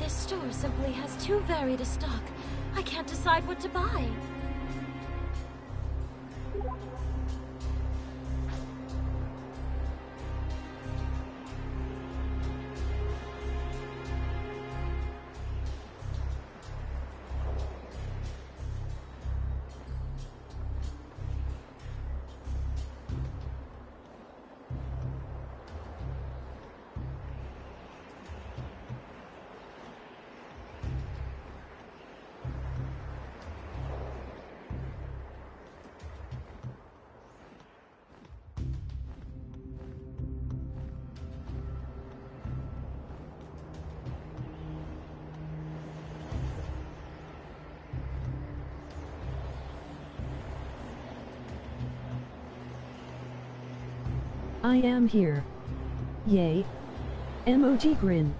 This store simply has too varied a stock. I can't decide what to buy. I am here. Yay. Emoji grin.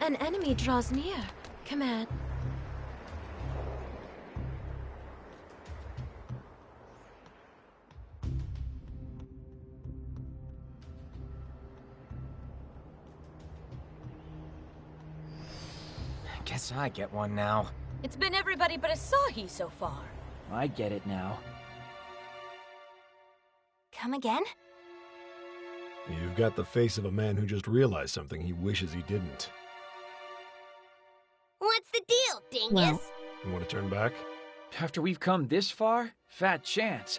An enemy draws near. Command. Guess I get one now. It's been everybody but Asahi so far. I get it now. Come again? You've got the face of a man who just realized something he wishes he didn't. What's the deal, dingus? Well. You want to turn back? After we've come this far, fat chance.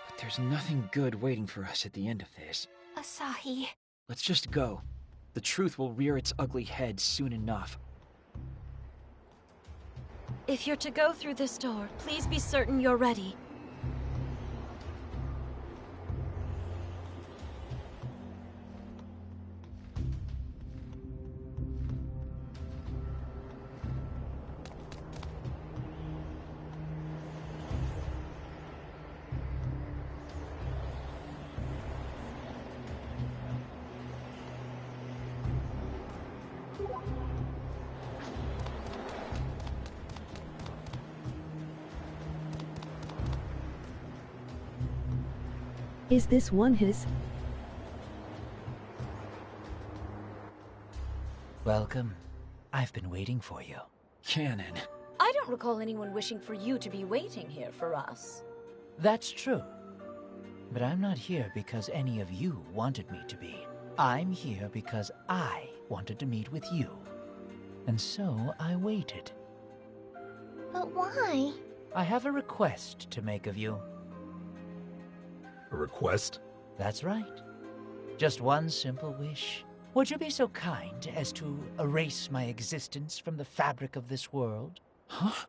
But there's nothing good waiting for us at the end of this. Asahi. Let's just go. The truth will rear its ugly head soon enough. If you're to go through this door, please be certain you're ready. Is this one his? Welcome. I've been waiting for you. Cannon. I don't recall anyone wishing for you to be waiting here for us. That's true. But I'm not here because any of you wanted me to be. I'm here because I wanted to meet with you. And so I waited. But why? I have a request to make of you. A request? That's right. Just one simple wish. Would you be so kind as to erase my existence from the fabric of this world? Huh?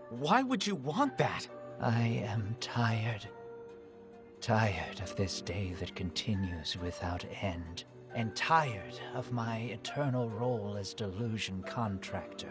Why would you want that? I am tired. Tired of this day that continues without end. And tired of my eternal role as delusion contractor.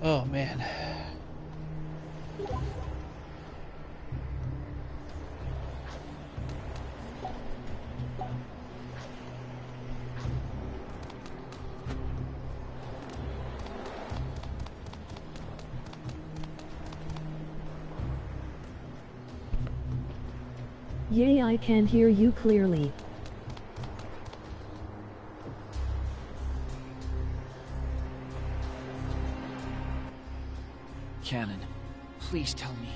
Oh man. Yay, I can hear you clearly. Cannon, please tell me,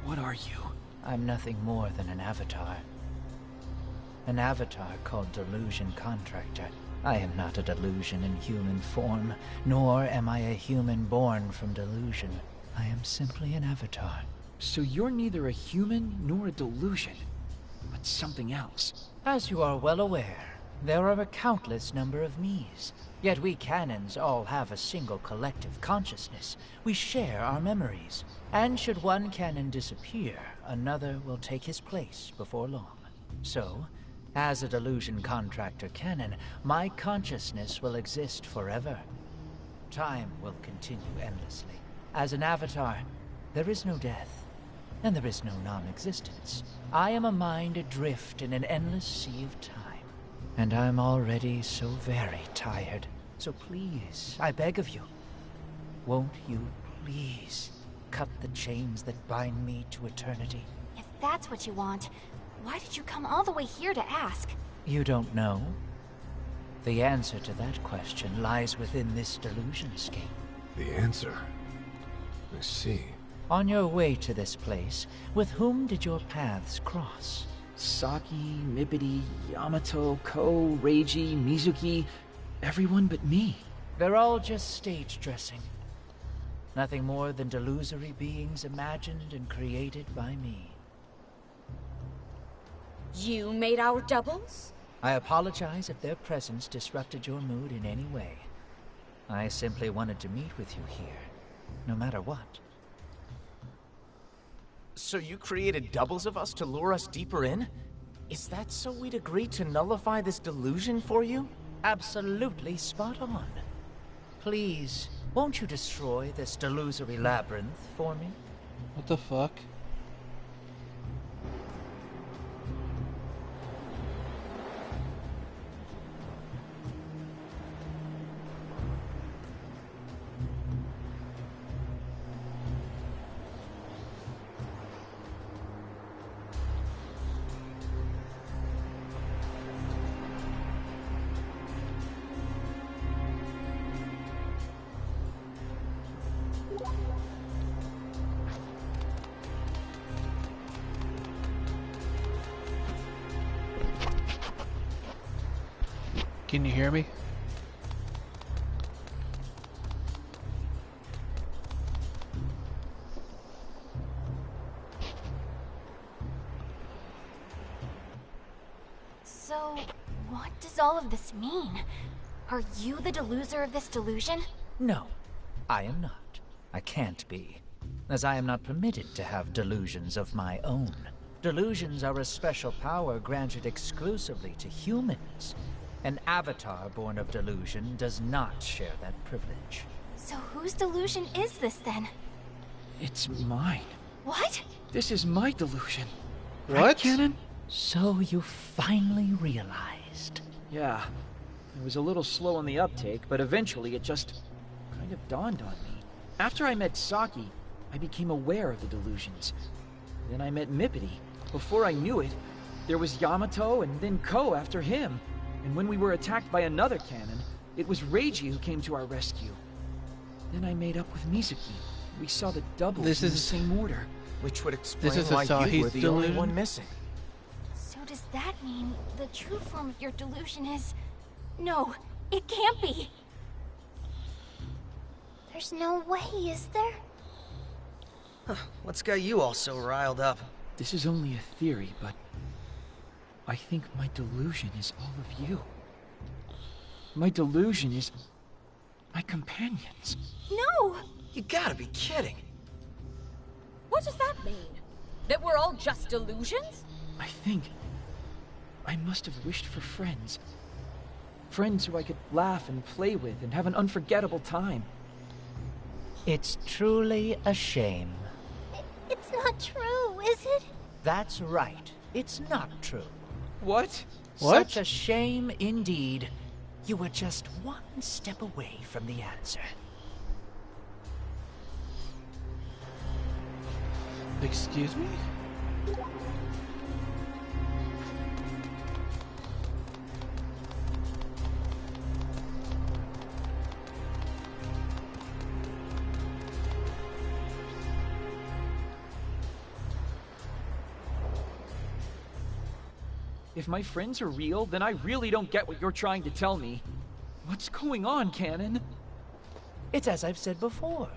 what are you? I'm nothing more than an avatar. An avatar called Delusion Contractor. I am not a delusion in human form, nor am I a human born from delusion. I am simply an avatar. So you're neither a human nor a delusion, but something else. As you are well aware, there are a countless number of me's. Yet we canons all have a single collective consciousness. We share our memories. And should one canon disappear, another will take his place before long. So, as a Delusion Contractor canon, my consciousness will exist forever. Time will continue endlessly. As an avatar, there is no death, and there is no non-existence. I am a mind adrift in an endless sea of time. And I'm already so very tired. So please, I beg of you, won't you please cut the chains that bind me to eternity? If that's what you want, why did you come all the way here to ask? You don't know? The answer to that question lies within this delusionscape. The answer? I see. On your way to this place, with whom did your paths cross? Saki, Mippity, Yamato, Ko, Reiji, Mizuki, everyone but me. They're all just stage dressing. Nothing more than delusory beings imagined and created by me. You made our doubles? I apologize if their presence disrupted your mood in any way. I simply wanted to meet with you here, no matter what. So you created doubles of us to lure us deeper in? Is that so we'd agree to nullify this delusion for you? Absolutely spot on. Please, won't you destroy this delusory labyrinth for me? What the fuck? Can you hear me? So, what does all of this mean? Are you the deluser of this delusion? No, I am not. I can't be, as I am not permitted to have delusions of my own. Delusions are a special power granted exclusively to humans. An avatar born of delusion does not share that privilege. So whose delusion is this then? It's mine. What? This is my delusion. What? Right, Canon? So you finally realized. Yeah. It was a little slow on the uptake, but eventually it just kind of dawned on me. After I met Saki, I became aware of the delusions. Then I met Mippity. Before I knew it, there was Yamato and then Ko after him. And when we were attacked by another cannon, it was Reiji who came to our rescue. Then I made up with Mizuki. We saw the doubles in the same order. Which would explain is why you Asahi's were the only delusion? one missing. So does that mean the true form of your delusion is... No, it can't be! There's no way, is there? What's got you all so riled up? This is only a theory, but I think my delusion is all of you. My delusion is my companions. No! You gotta be kidding. What does that mean? That we're all just delusions? I think I must have wished for friends. Friends who I could laugh and play with and have an unforgettable time. It's truly a shame. It's not true, is it? That's right. It's not true. What? Such a shame indeed. You were just one step away from the answer. Excuse me? If my friends are real, then I really don't get what you're trying to tell me. What's going on, Canon? It's as I've said before.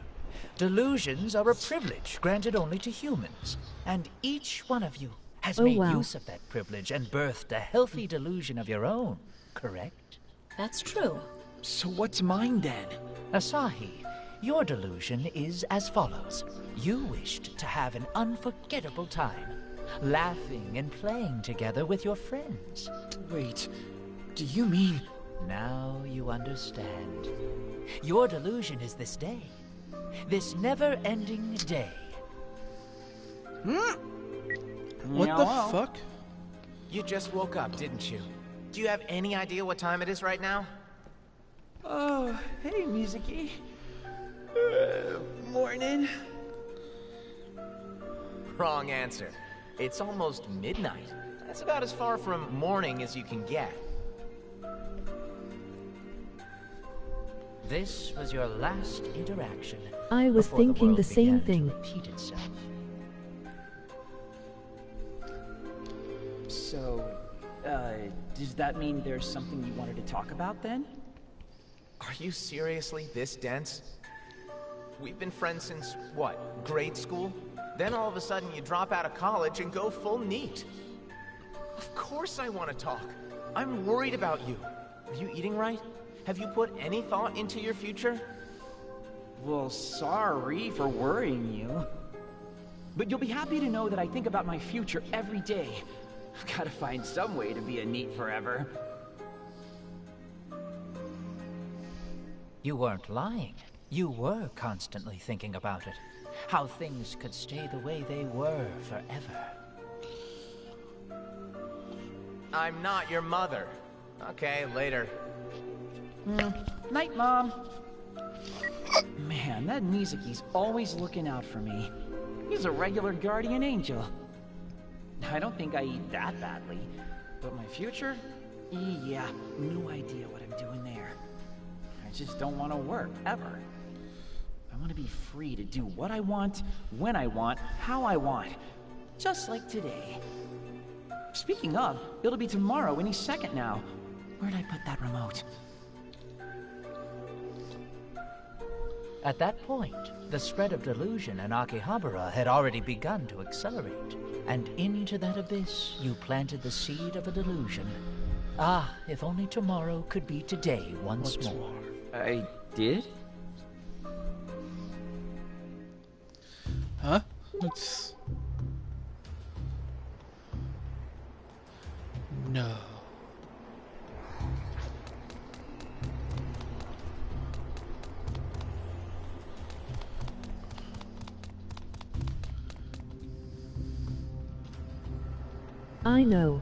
Delusions are a privilege granted only to humans, and each one of you has made use of that privilege and birthed a healthy delusion of your own, correct? That's true. So what's mine then? Asahi, your delusion is as follows. You wished to have an unforgettable time, laughing and playing together with your friends. Wait, do you mean... Now you understand. Your delusion is this day. This never-ending day. What the fuck? You just woke up, didn't you? Do you have any idea what time it is right now? Oh, hey, Mizuki. Morning. Wrong answer. It's almost midnight. That's about as far from morning as you can get. This was your last interaction. I was thinking the same thing. Repeat itself. So, does that mean there's something you wanted to talk about then? Are you seriously this dense? We've been friends since, what, grade school? Then all of a sudden you drop out of college and go full neat. Of course I want to talk. I'm worried about you. Are you eating right? Have you put any thought into your future? Well, sorry for worrying you. But you'll be happy to know that I think about my future every day. I've got to find some way to be a NEET forever. You weren't lying. You were constantly thinking about it. How things could stay the way they were forever. I'm not your mother. Okay, later. Night, Mom. Man, that Mizuki's always looking out for me. He's a regular guardian angel. I don't think I eat that badly. But my future? Yeah, no idea what I'm doing there. I just don't want to work, ever. I want to be free to do what I want, when I want, how I want. Just like today. Speaking of, it'll be tomorrow any second now. Where'd I put that remote? At that point, the spread of delusion in Akihabara had already begun to accelerate. And into that abyss, you planted the seed of a delusion. Ah, if only tomorrow could be today once more. I did? Huh? It's... No. I know.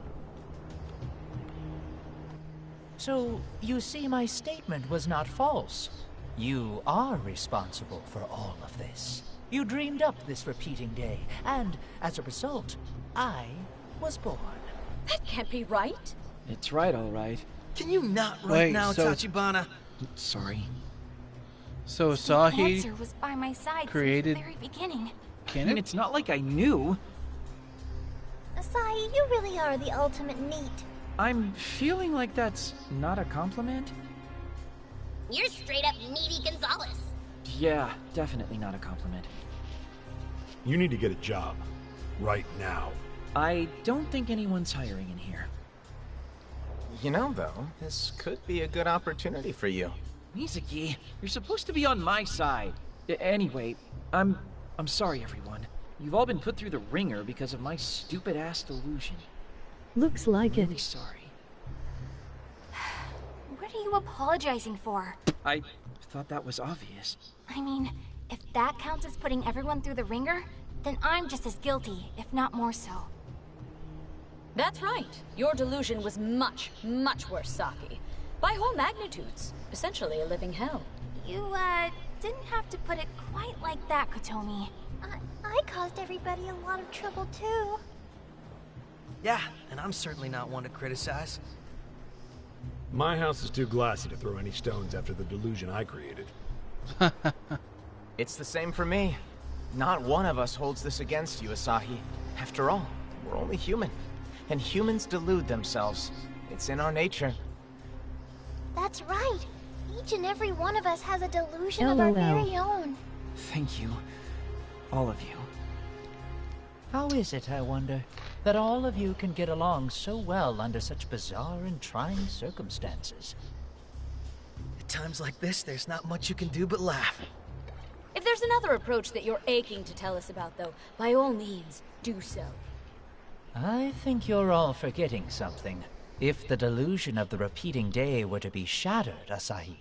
So, you see my statement was not false. You are responsible for all of this. You dreamed up this repeating day, and as a result, I was born. That can't be right. It's right, all right. Can you not right Wait, now, so- Tachibana? Sorry. So The Asahi answer was by my side created- since the very beginning. I mean, Canon? it's not like I knew. Asahi, you really are the ultimate NEET. I'm feeling like that's not a compliment. You're straight up Needy Gonzalez. Yeah, definitely not a compliment. You need to get a job. Right now. I don't think anyone's hiring in here. You know, though, this could be a good opportunity for you. Mizuki, you're supposed to be on my side. Anyway, I'm sorry, everyone. You've all been put through the ringer because of my stupid-ass delusion. Looks like I'm really it. sorry. What are you apologizing for? I thought that was obvious. I mean, if that counts as putting everyone through the ringer, then I'm just as guilty, if not more so. That's right. Your delusion was much, much worse, Saki. By whole magnitudes. Essentially a living hell. You, didn't have to put it quite like that, Kotomi. I caused everybody a lot of trouble too. Yeah, and I'm certainly not one to criticize. My house is too glassy to throw any stones after the delusion I created. It's the same for me. Not one of us holds this against you, Asahi. After all, we're only human. and humans delude themselves. It's in our nature. That's right. Each and every one of us has a delusion of our LOL. very own. Thank you. All of you. How is it, I wonder, that all of you can get along so well under such bizarre and trying circumstances? At times like this, there's not much you can do but laugh. If there's another approach that you're aching to tell us about, though, by all means, do so. I think you're all forgetting something. If the delusion of the repeating day were to be shattered, Asahi,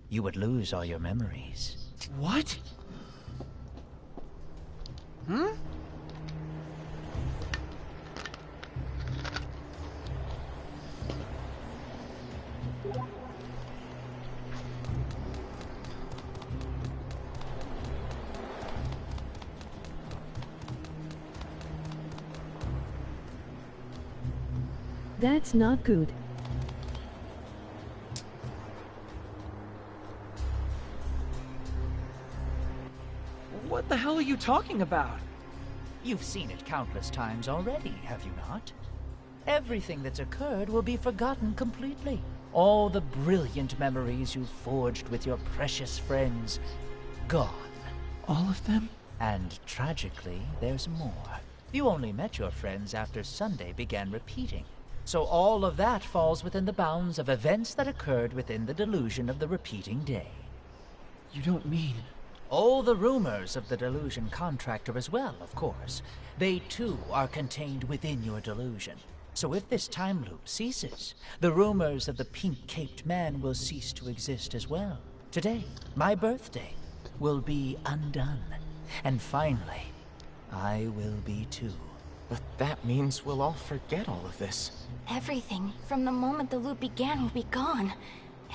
you would lose all your memories. What? Hmm? That's not good. What the hell are you talking about? You've seen it countless times already, have you not? Everything that's occurred will be forgotten completely. All the brilliant memories you forged with your precious friends, gone. All of them? And tragically, there's more. You only met your friends after Sunday began repeating. So all of that falls within the bounds of events that occurred within the delusion of the repeating day. You don't mean... All the rumors of the delusion contractor as well, of course. They too are contained within your delusion. So if this time loop ceases, the rumors of the pink-caped man will cease to exist as well. Today, my birthday, will be undone. And finally, I will be too. But that means we'll all forget all of this. Everything, from the moment the loop began, will be gone.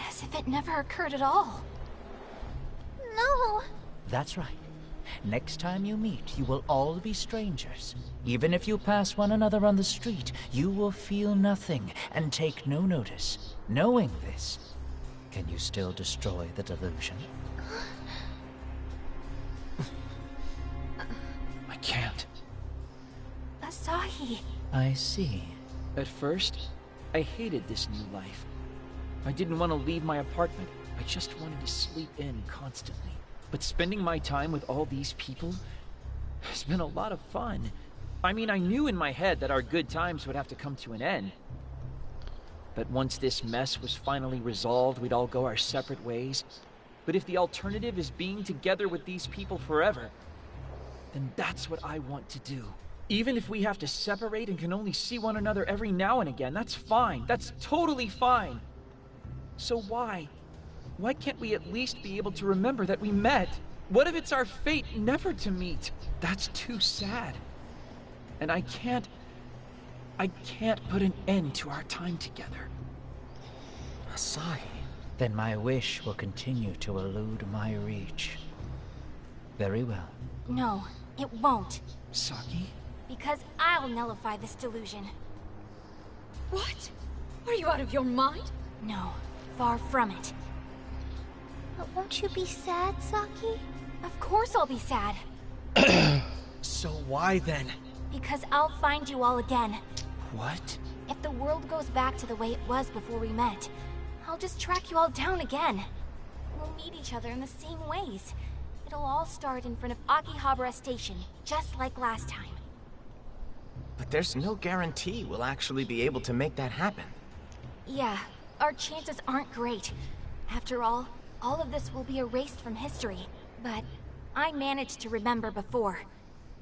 As if it never occurred at all. No! That's right. Next time you meet, you will all be strangers. Even if you pass one another on the street, you will feel nothing and take no notice. Knowing this, can you still destroy the delusion? I can't. Asahi. I see. At first, I hated this new life. I didn't want to leave my apartment. I just wanted to sleep in constantly. But spending my time with all these people has been a lot of fun. I mean, I knew in my head that our good times would have to come to an end. But once this mess was finally resolved, we'd all go our separate ways. But if the alternative is being together with these people forever, then that's what I want to do. Even if we have to separate and can only see one another every now and again, that's fine. That's totally fine. So why can't we at least be able to remember that we met? What if it's our fate never to meet? That's too sad. And I can't put an end to our time together. Asahi. Then my wish will continue to elude my reach. Very well. No, it won't. Saki? Because I'll nullify this delusion. What? Are you out of your mind? No, far from it. But won't you be sad, Saki? Of course I'll be sad. So why then? Because I'll find you all again. What? If the world goes back to the way it was before we met, I'll just track you all down again. We'll meet each other in the same ways. It'll all start in front of Akihabara Station, just like last time. But there's no guarantee we'll actually be able to make that happen. Yeah, our chances aren't great. After all of this will be erased from history. But I managed to remember before.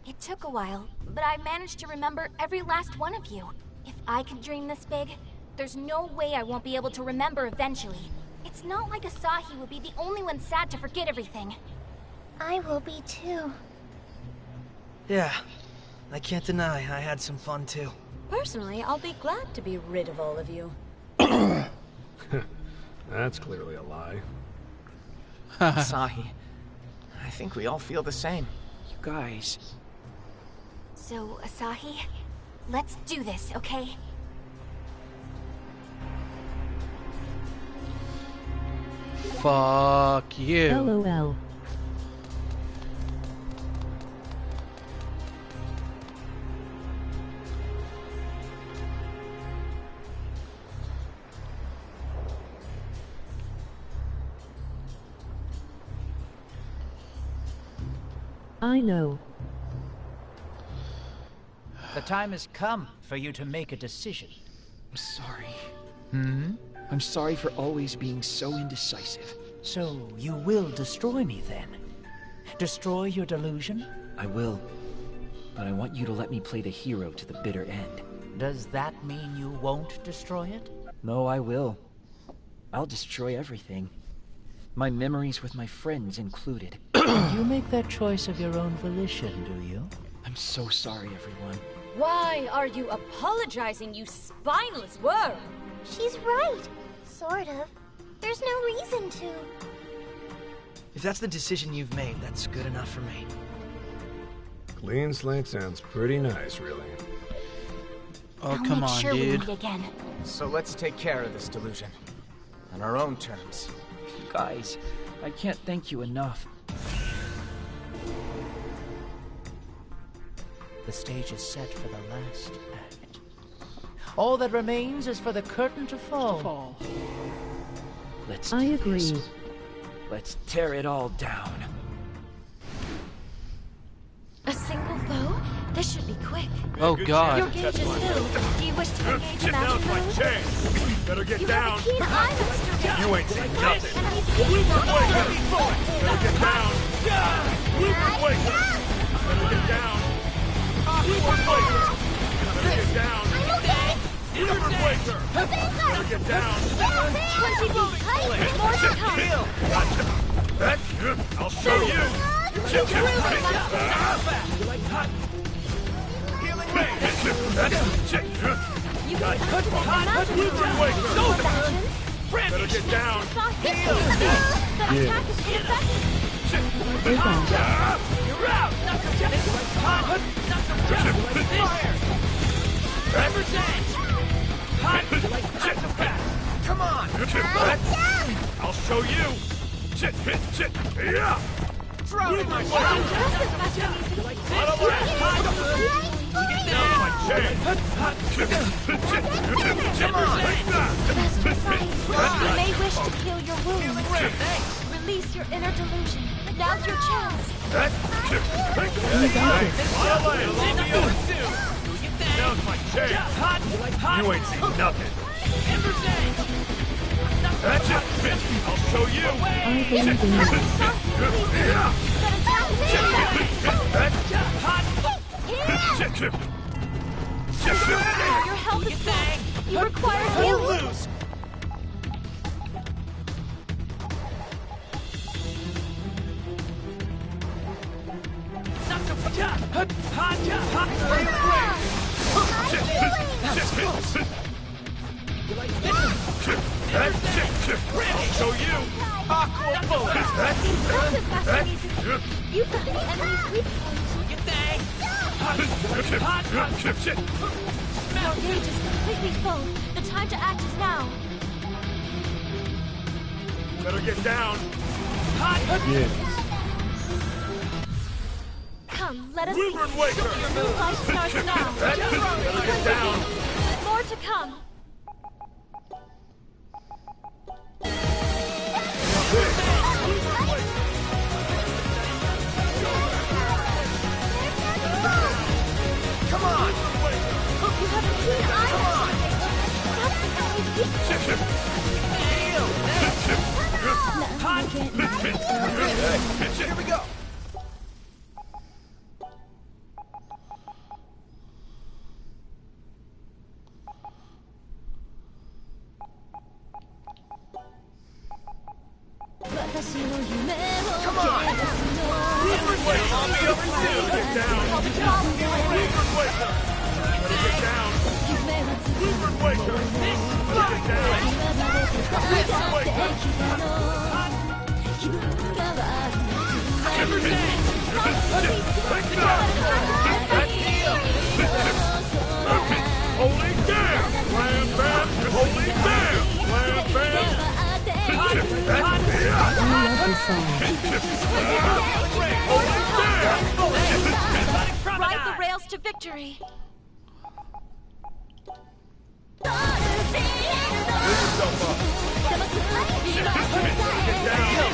It took a while, but I managed to remember every last one of you. If I can dream this big, there's no way I won't be able to remember eventually. It's not like Asahi will be the only one sad to forget everything. I will be too. Yeah, I can't deny I had some fun too. Personally, I'll be glad to be rid of all of you. That's clearly a lie. Asahi, I think we all feel the same. You guys... So, Asahi, let's do this, okay? Fuck you. LOL. I know. The time has come for you to make a decision. I'm sorry. Hmm? I'm sorry for always being so indecisive. So, you will destroy me then? Destroy your delusion? I will. But I want you to let me play the hero to the bitter end. Does that mean you won't destroy it? No, I will. I'll destroy everything. My memories with my friends included. You make that choice of your own volition, do you? I'm so sorry, everyone. Why are you apologizing, you spineless worm? She's right. Sort of. There's no reason to. If that's the decision you've made, that's good enough for me. Clean slate sounds pretty nice, really. Oh, I'll come make on, sure we dude. meet again. So let's take care of this delusion. On our own terms. Guys, I can't thank you enough. The stage is set for the last act. All that remains is for the curtain to fall. Let's I do agree. this. Let's tear it all down. A single foe? This should be quick. Oh Your god. gauge is filled. Do you wish to engage a magic move? chance. Better get You have a keen eye, Master. You ain't seen nothing. Better get down. Better get down. Better get down. Better get down. 20 feet height. More to come. I'll show you. You can activate the magic move. Action. Better get down. That attack is ineffective. You're out. Come on! I'll show you. Yeah. Throw it my way! Impressive, Master Music. Come on! Best besides, you may wish to heal your wounds. Release your inner delusion. Now's your chance. Now's my chance. You ain't seen nothing. That's it, bitch. I'll show you. I believe in you. Yeah. Your health is back. You require healing. Lose! I'll show you. Aqua bullet! Impressive, Master Music. You found the enemy's weak points. Your gauge is completely full. The time to act is now. Better get down. Come, let us Wilbur and Waker. Your new life starts now. Better get down. More to come. Come on! You have a keen eye. That's the enemy's weak point. Here we go! Come on! I'll be over soon. Get down. Wilbur and Waker. Better get down. Wilbur and Waker. Better get down. Holy damn! Slam bam! Holy damn! Slam bam! I love this song. Ride the rails to victory. Get down!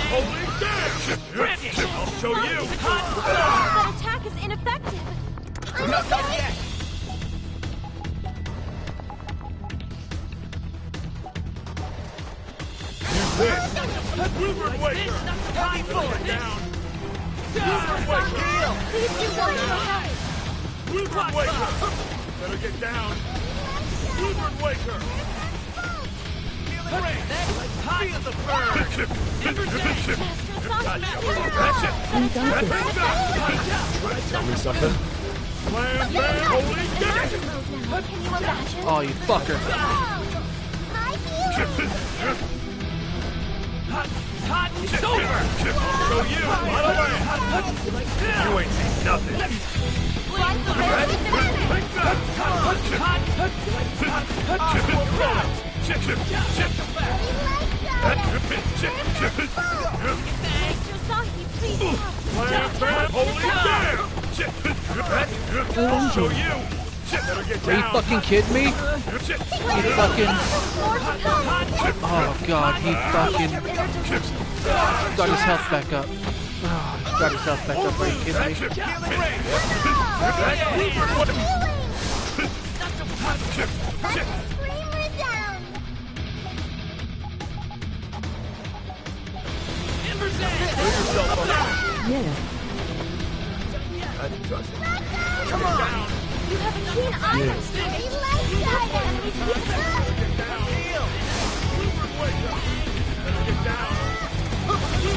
Holy damn! I'll show you! That attack is ineffective. I'm not done yet. Use this! Wilbur Waker! Heavy bullet down! Wilbur Waker! Please do go to help. Wilbur Waker! Better get down! Wilbur Waker! Feel the burn! Tell me something? Slam bam! Holy damn! Can you imagine? Oh, you fucker. It's over! I'll show you! Run away! You ain't seen nothing! Take Slam bam! Holy damn! I'll show you! Better get Are you down! fucking kidding me? He fucking... Oh god, he fucking... got his health back up. Oh, he's got his health back up. Are you kidding me? Yeah. Come on! You have a keen eye on Stevie. Get down! It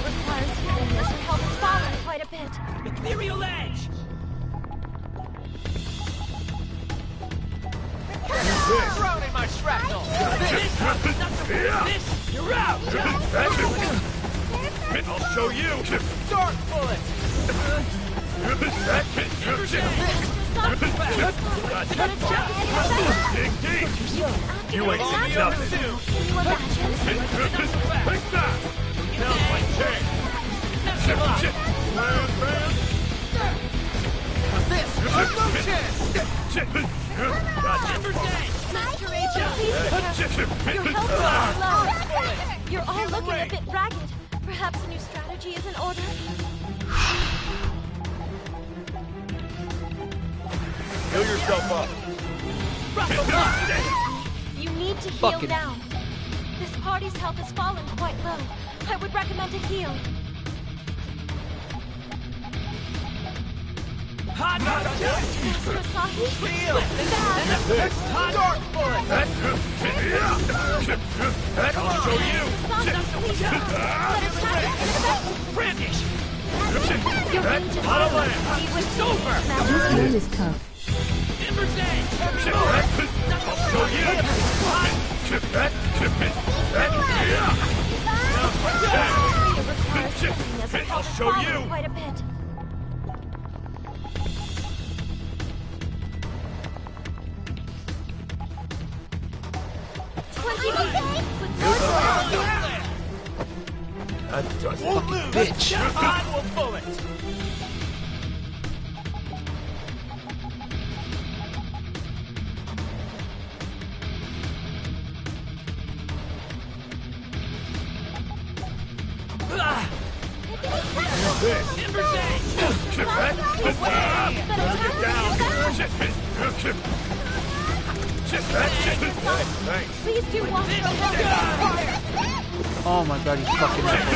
requires healing as her health has fallen quite a bit. Ethereal Edge! Thrown in my shrapnel! This! You're out! I'll show you! Dark bullet! Dig deep! You ain't seen nothing! Can you imagine? Take that! Now's my chance! Slam bam! Master Agent, please be careful. Your health is low. You're all looking a bit ragged. Perhaps a new strategy is in order? Heal yourself up! You need to heal Fucking- now. This party's health has fallen quite low. I would recommend a heal. Hot Master Asahi? Heal! Bad. Dark bullet! I'll show you! Asahi, please stop. That attack is ineffective. brandish! Your range is Out of low. land. Be with It's over! This game is tough. Ember's Edge! I'll show you! It requires healing as her I'll health has show fallen you. quite a bit. That does it. Fucking Bitch. I will bullet! Ember's Edge! Get down! Thanks. Please do watch your health. Oh my god, he's fucking awful.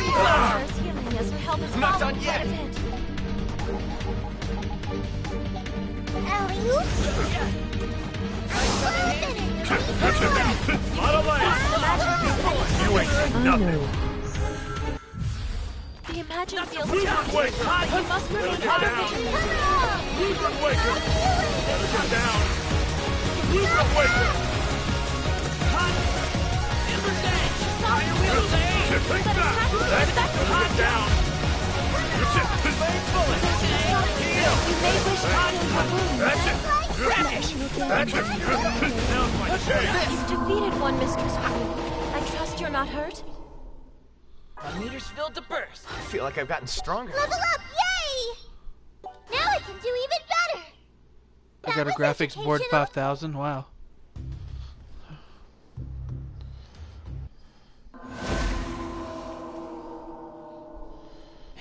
Requires healing as her health has Not fallen done quite a yet. bit. Out of land! You ain't seen I nothing! know. The Imagine field Wilbur attack. Waker! You must remain Get down! vigilant. Wilbur Waker! Better get down! Wilbur Waker! Ember's Edge! Take that! Better get down! You may wish to heal your wound. That's it! That's it! Now's my chance! You've defeated one, Mistress Queen. I trust you're not hurt? My meter's filled to burst! I feel like I've gotten stronger. Level up! Yay! Now I can do even better! I got a graphics board 5000. Wow.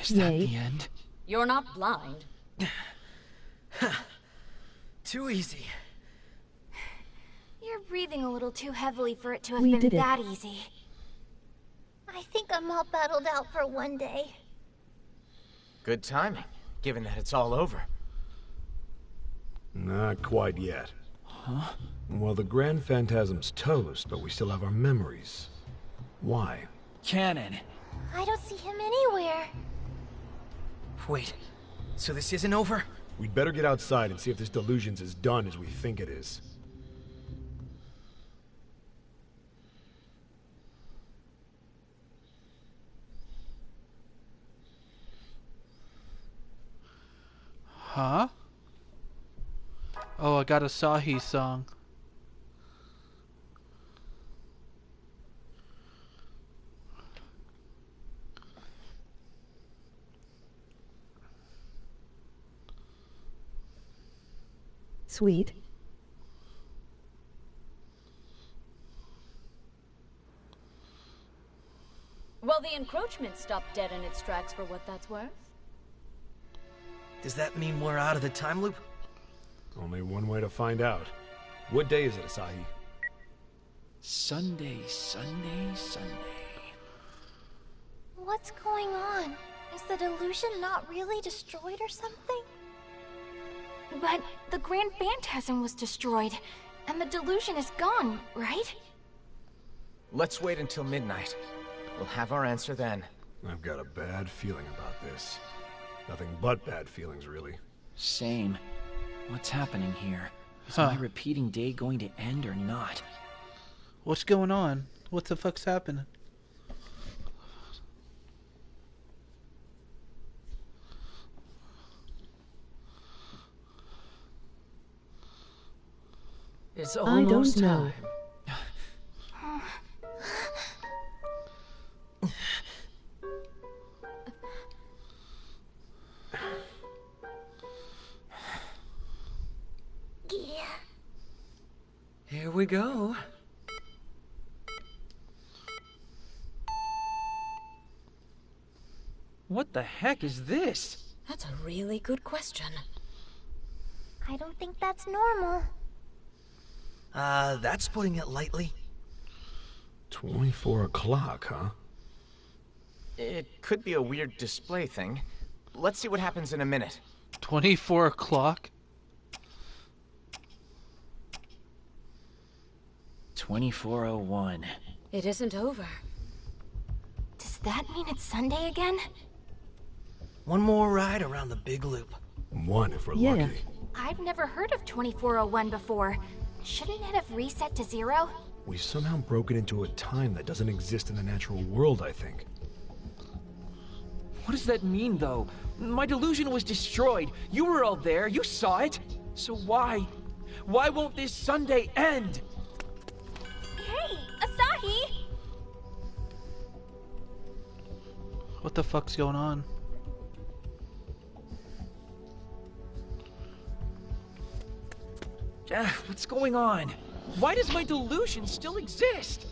Is that the end? You're not blind. Too easy. You're breathing a little too heavily for it to have We been did it. that easy. I think I'm all battled out for one day. Good timing, given that it's all over. Not quite yet. Huh? Well, the Grand Phantasm's toast, but we still have our memories. Why? Cannon. I don't see him anywhere. Wait, so this isn't over? We'd better get outside and see if this delusion's as done as we think it is. Huh? Oh, I got a Sahi song. Sweet. Well, the encroachment stopped dead in its tracks for what that's worth. Does that mean we're out of the time loop? Only one way to find out. What day is it, Asahi? Sunday, Sunday, Sunday. What's going on? Is the delusion not really destroyed or something? But the Grand Phantasm was destroyed, and the delusion is gone, right? Let's wait until midnight. We'll have our answer then. I've got a bad feeling about this. Nothing but bad feelings, really. Same. What's happening here? Is Huh. my repeating day going to end or not? What's going on? What the fuck's happening? I It's don't almost know. time. Yeah. Here we go. What the heck is this? That's a really good question. I don't think that's normal. That's putting it lightly. 24 o'clock, huh? It could be a weird display thing. Let's see what happens in a minute. 24 o'clock? 24:01. It isn't over. Does that mean it's Sunday again? One more ride around the big loop. One if we're Yeah. lucky. I've never heard of 2401 before. Shouldn't it have reset to 0? We've somehow broken into a time that doesn't exist in the natural world, I think. What does that mean, though? My delusion was destroyed. You were all there. You saw it. So why? Why won't this Sunday end? Hey, Asahi! What the fuck's going on? What's going on? Why does my delusion still exist?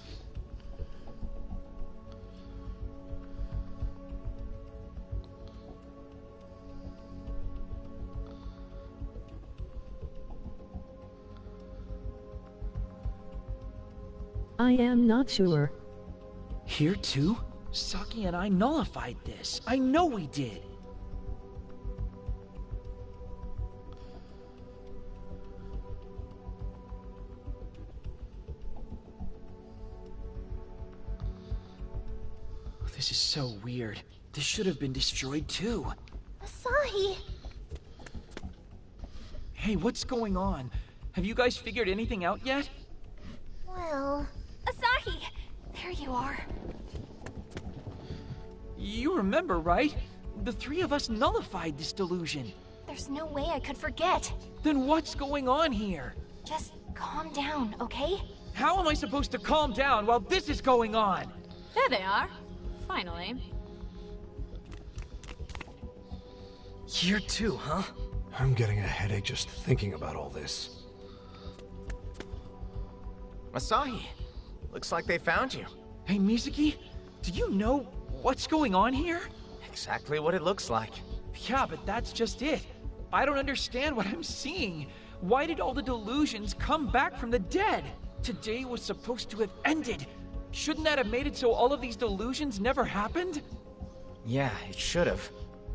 I am not sure. Here too? Saki and I nullified this. I know we did. This is so weird. This should have been destroyed too. Asahi! Hey, what's going on? Have you guys figured anything out yet? Well... Asahi! There you are. You remember, right? The three of us nullified this delusion. There's no way I could forget. Then what's going on here? Just calm down, okay? How am I supposed to calm down while this is going on? There they are. Finally. Here too, huh? I'm getting a headache just thinking about all this. Asahi, looks like they found you. Hey, Mizuki, do you know what's going on here? Exactly what it looks like. Yeah, but that's just it. I don't understand what I'm seeing. Why did all the delusions come back from the dead? Today was supposed to have ended. Shouldn't that have made it so all of these delusions never happened? Yeah, it should have.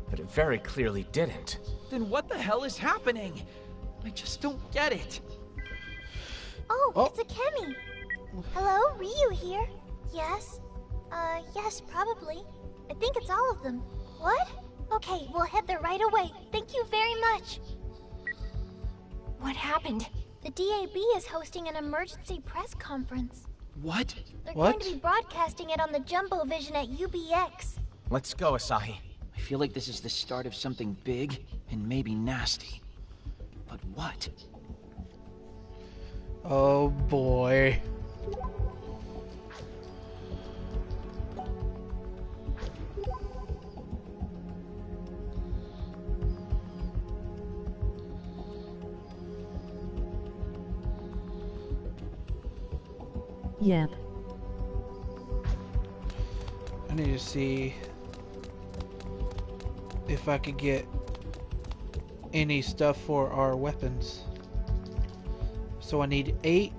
But it very clearly didn't. Then what the hell is happening? I just don't get it. Oh, it's Akemi. Hello, Ryu here. Yes? Yes, probably. I think it's all of them. What? Okay, we'll head there right away. Thank you very much. What happened? The DAB is hosting an emergency press conference. What? They're going to be broadcasting it on the Jumbo Vision at UBX. Let's go, Asahi. I feel like this is the start of something big and maybe nasty. But what? Oh boy. Yep. I need to see if I could get any stuff for our weapons. So I need 8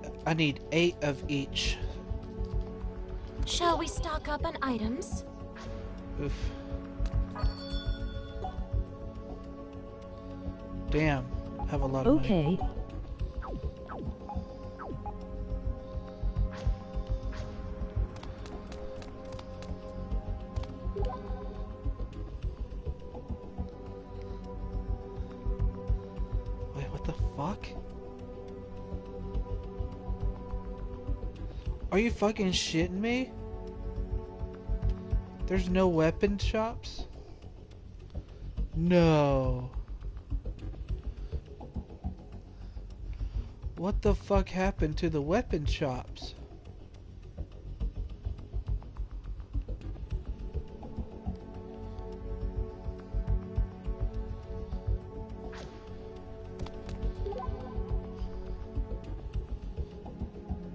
of each. Shall we stock up on items? Oof. Damn, I have a lot of money. Okay. Wait, what the fuck? Are you fucking shitting me? There's no weapon shops? No. What the fuck happened to the weapon shops?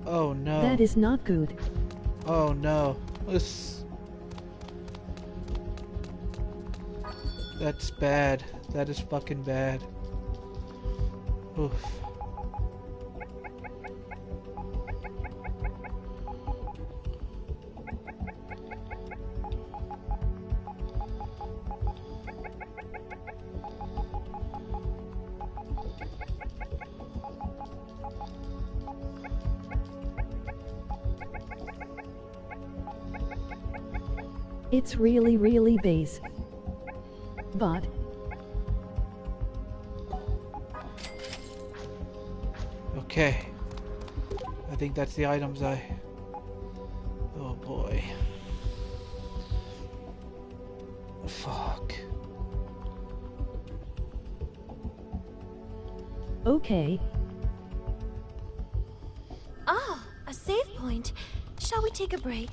Oh no. That is not good. Oh no. That's bad. That is fucking bad. Oof. It's really base. But okay. I think that's the items I... Oh boy. Fuck. okay. Ah, a save point. Shall we take a break?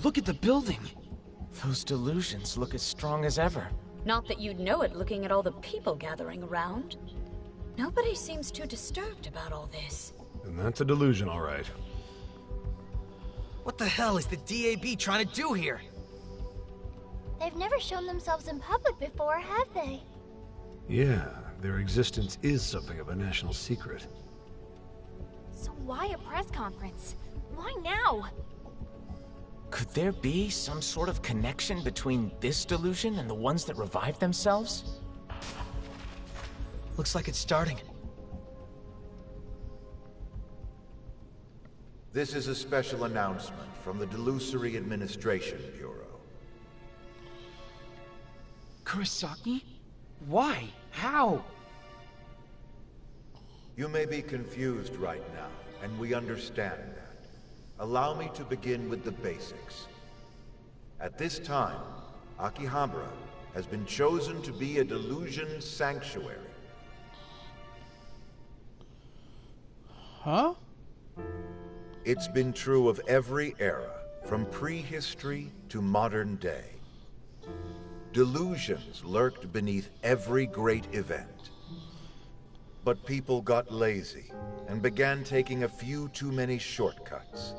Look at the building. Those delusions look as strong as ever. Not that you'd know it looking at all the people gathering around. Nobody seems too disturbed about all this. And that's a delusion, all right. What the hell is the DAB trying to do here? They've never shown themselves in public before, have they? Yeah, their existence is something of a national secret. So why a press conference? Why now? Could there be some sort of connection between this delusion and the ones that revived themselves? Looks like it's starting. This is a special announcement from the Delusory Administration Bureau. Kurosaki? Why? How? You may be confused right now, and we understand that. Allow me to begin with the basics. At this time, Akihabara, has been chosen to be a delusion sanctuary. Huh? It's been true of every era, from prehistory to modern day. Delusions lurked beneath every great event. But people got lazy and began taking a few too many shortcuts,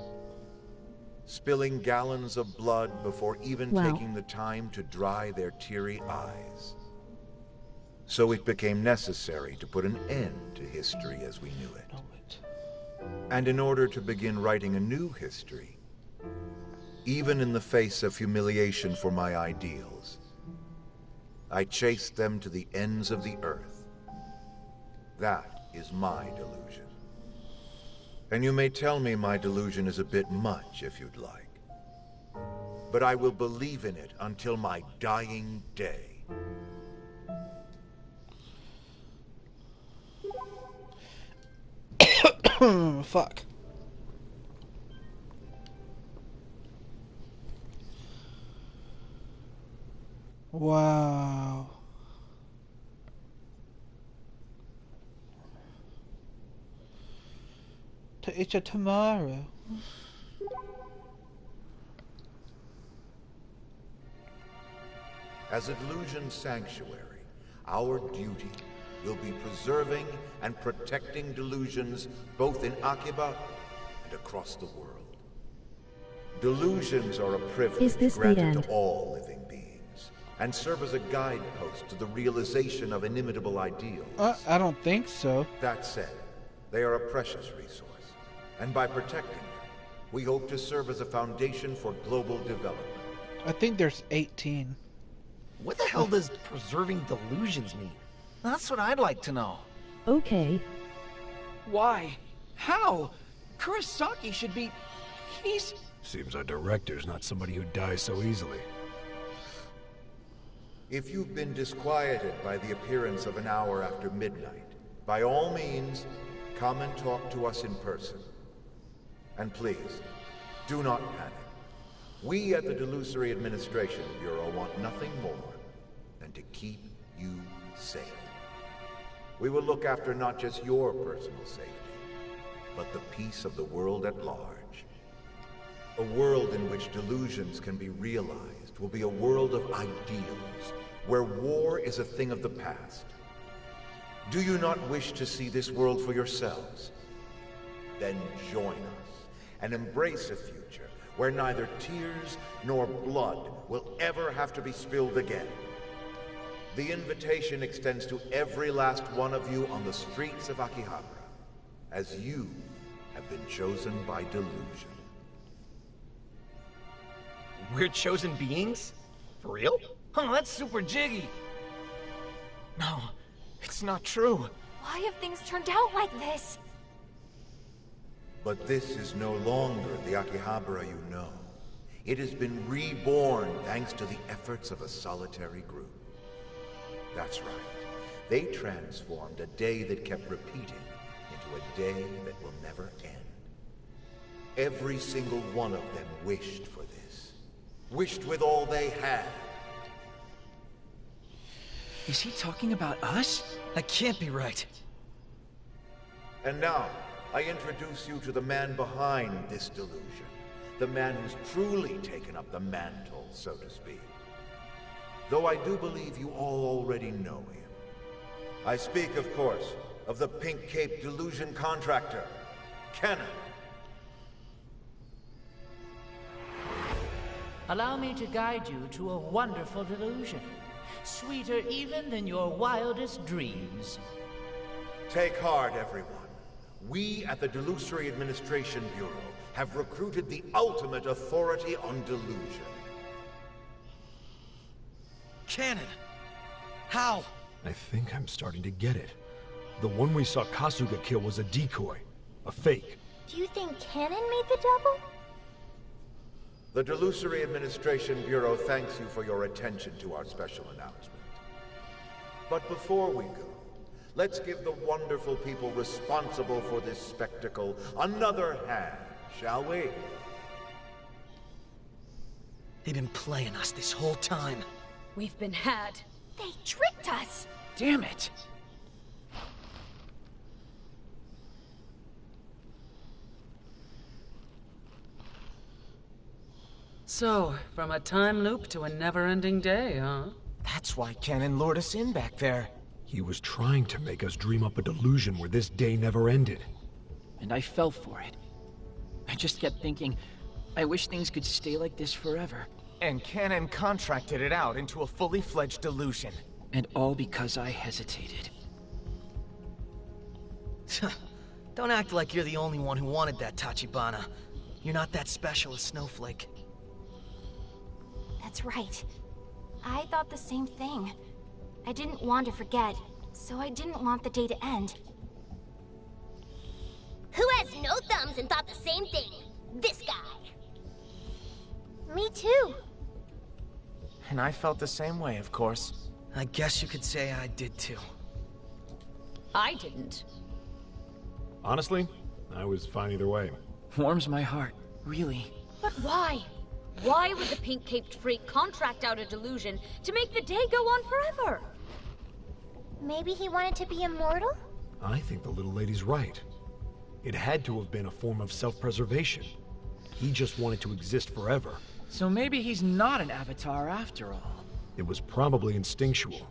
spilling gallons of blood before even taking the time to dry their teary eyes. So it became necessary to put an end to history as we knew it. And in order to begin writing a new history, even in the face of humiliation for my ideals, I chased them to the ends of the earth. That is my delusion. And you may tell me my delusion is a bit much if you'd like. But I will believe in it until my dying day. Fuck. Wow. It's a tomorrow. As a delusion sanctuary, our duty will be preserving and protecting delusions both in Akiba and across the world. Delusions are a privilege granted to all living beings, and serve as a guidepost to the realization of inimitable ideals. I don't think so. That said, they are a precious resource, and by protecting them, we hope to serve as a foundation for global development. I think there's 18. What the hell does preserving delusions mean? That's what I'd like to know. Okay. Why? How? Kurosaki should be... he's... Seems our director's not somebody who dies so easily. If you've been disquieted by the appearance of an hour after midnight, by all means, come and talk to us in person. And please, do not panic. We at the Delusory Administration Bureau want nothing more than to keep you safe. We will look after not just your personal safety, but the peace of the world at large. A world in which delusions can be realized will be a world of ideals, where war is a thing of the past. Do you not wish to see this world for yourselves? Then join us and embrace a future where neither tears nor blood will ever have to be spilled again. The invitation extends to every last one of you on the streets of Akihabara, as you have been chosen by delusion. We're chosen beings? For real? Oh, that's super jiggy. No, it's not true. Why have things turned out like this? But this is no longer the Akihabara you know. It has been reborn thanks to the efforts of a solitary group. That's right. They transformed a day that kept repeating into a day that will never end. Every single one of them wished for this. Wished with all they had. Is he talking about us? That can't be right. And now, I introduce you to the man behind this delusion. The man who's truly taken up the mantle, so to speak. Though I do believe you all already know him. I speak, of course, of the Pink Cape delusion contractor, Cannon. Allow me to guide you to a wonderful delusion, sweeter even than your wildest dreams. Take heart, everyone. We at the Delusory Administration Bureau have recruited the ultimate authority on delusion. Cannon! How? I think I'm starting to get it. The one we saw Kasuga kill was a decoy. A fake. Do you think Cannon made the double? The Delusory Administration Bureau thanks you for your attention to our special announcement. But before we go, let's give the wonderful people responsible for this spectacle another hand, shall we? They've been playing us this whole time. We've been had. They tricked us! Damn it! So, from a time loop to a never-ending day, huh? That's why Kennen lured us in back there. He was trying to make us dream up a delusion where this day never ended. And I fell for it. I just kept thinking, I wish things could stay like this forever. And Kennen contracted it out into a fully fledged delusion. And all because I hesitated. Don't act like you're the only one who wanted that, Tachibana. You're not that special a snowflake. That's right. I thought the same thing. I didn't want to forget, so I didn't want the day to end. Who has no thumbs and thought the same thing? This guy. Me too. And I felt the same way, of course. I guess you could say I did too. I didn't. Honestly, I was fine either way. Warms my heart, really. But why? Why would the pink-caped freak contract out a delusion to make the day go on forever? Maybe he wanted to be immortal? I think the little lady's right. It had to have been a form of self-preservation. He just wanted to exist forever. So maybe he's not an avatar after all. It was probably instinctual.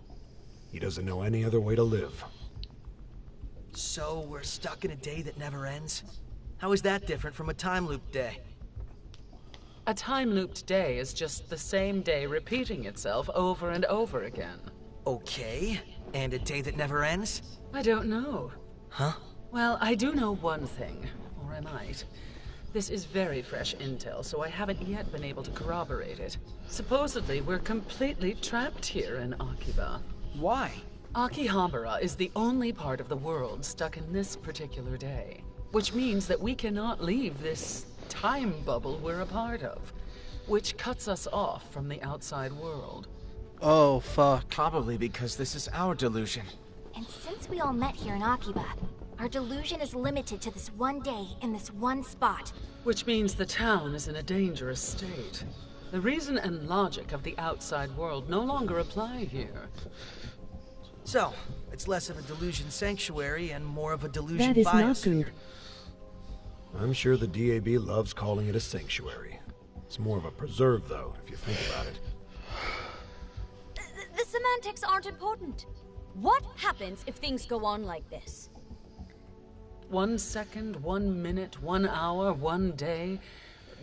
He doesn't know any other way to live. So we're stuck in a day that never ends? How is that different from a time loop day? A time-looped day is just the same day repeating itself over and over again. Okay, and a day that never ends? I don't know. Huh? Well, I do know one thing, or I might. This is very fresh intel, so I haven't yet been able to corroborate it. Supposedly, we're completely trapped here in Akiba. Why? Akihabara is the only part of the world stuck in this particular day, which means that we cannot leave this time bubble we're a part of, which cuts us off from the outside world. Oh, fuck. Probably because this is our delusion. And since we all met here in Akiba, our delusion is limited to this one day in this one spot. Which means the town is in a dangerous state. The reason and logic of the outside world no longer apply here. So, it's less of a delusion sanctuary and more of a delusion That is not biosphere. good. I'm sure the DAB loves calling it a sanctuary. It's more of a preserve, though, if you think about it. The semantics aren't important. What happens if things go on like this? 1 second, 1 minute, 1 hour, 1 day.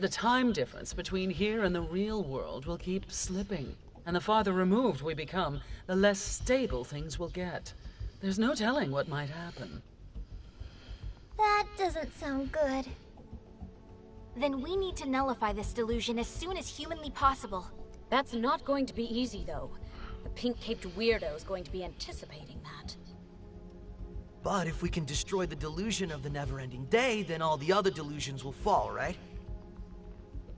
The time difference between here and the real world will keep slipping. And the farther removed we become, the less stable things will get. There's no telling what might happen. That doesn't sound good. Then we need to nullify this delusion as soon as humanly possible. That's not going to be easy, though. The pink-caped weirdo is going to be anticipating that. But if we can destroy the delusion of the never-ending day, then all the other delusions will fall, right?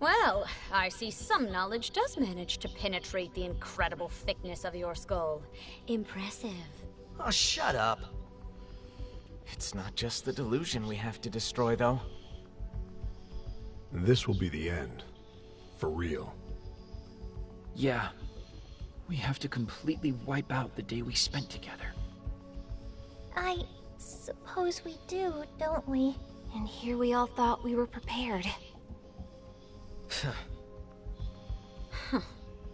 Well, I see some knowledge does manage to penetrate the incredible thickness of your skull. Impressive. Oh, shut up. It's not just the delusion we have to destroy, though. This will be the end. For real. Yeah. We have to completely wipe out the day we spent together. I suppose we do, don't we? And here we all thought we were prepared.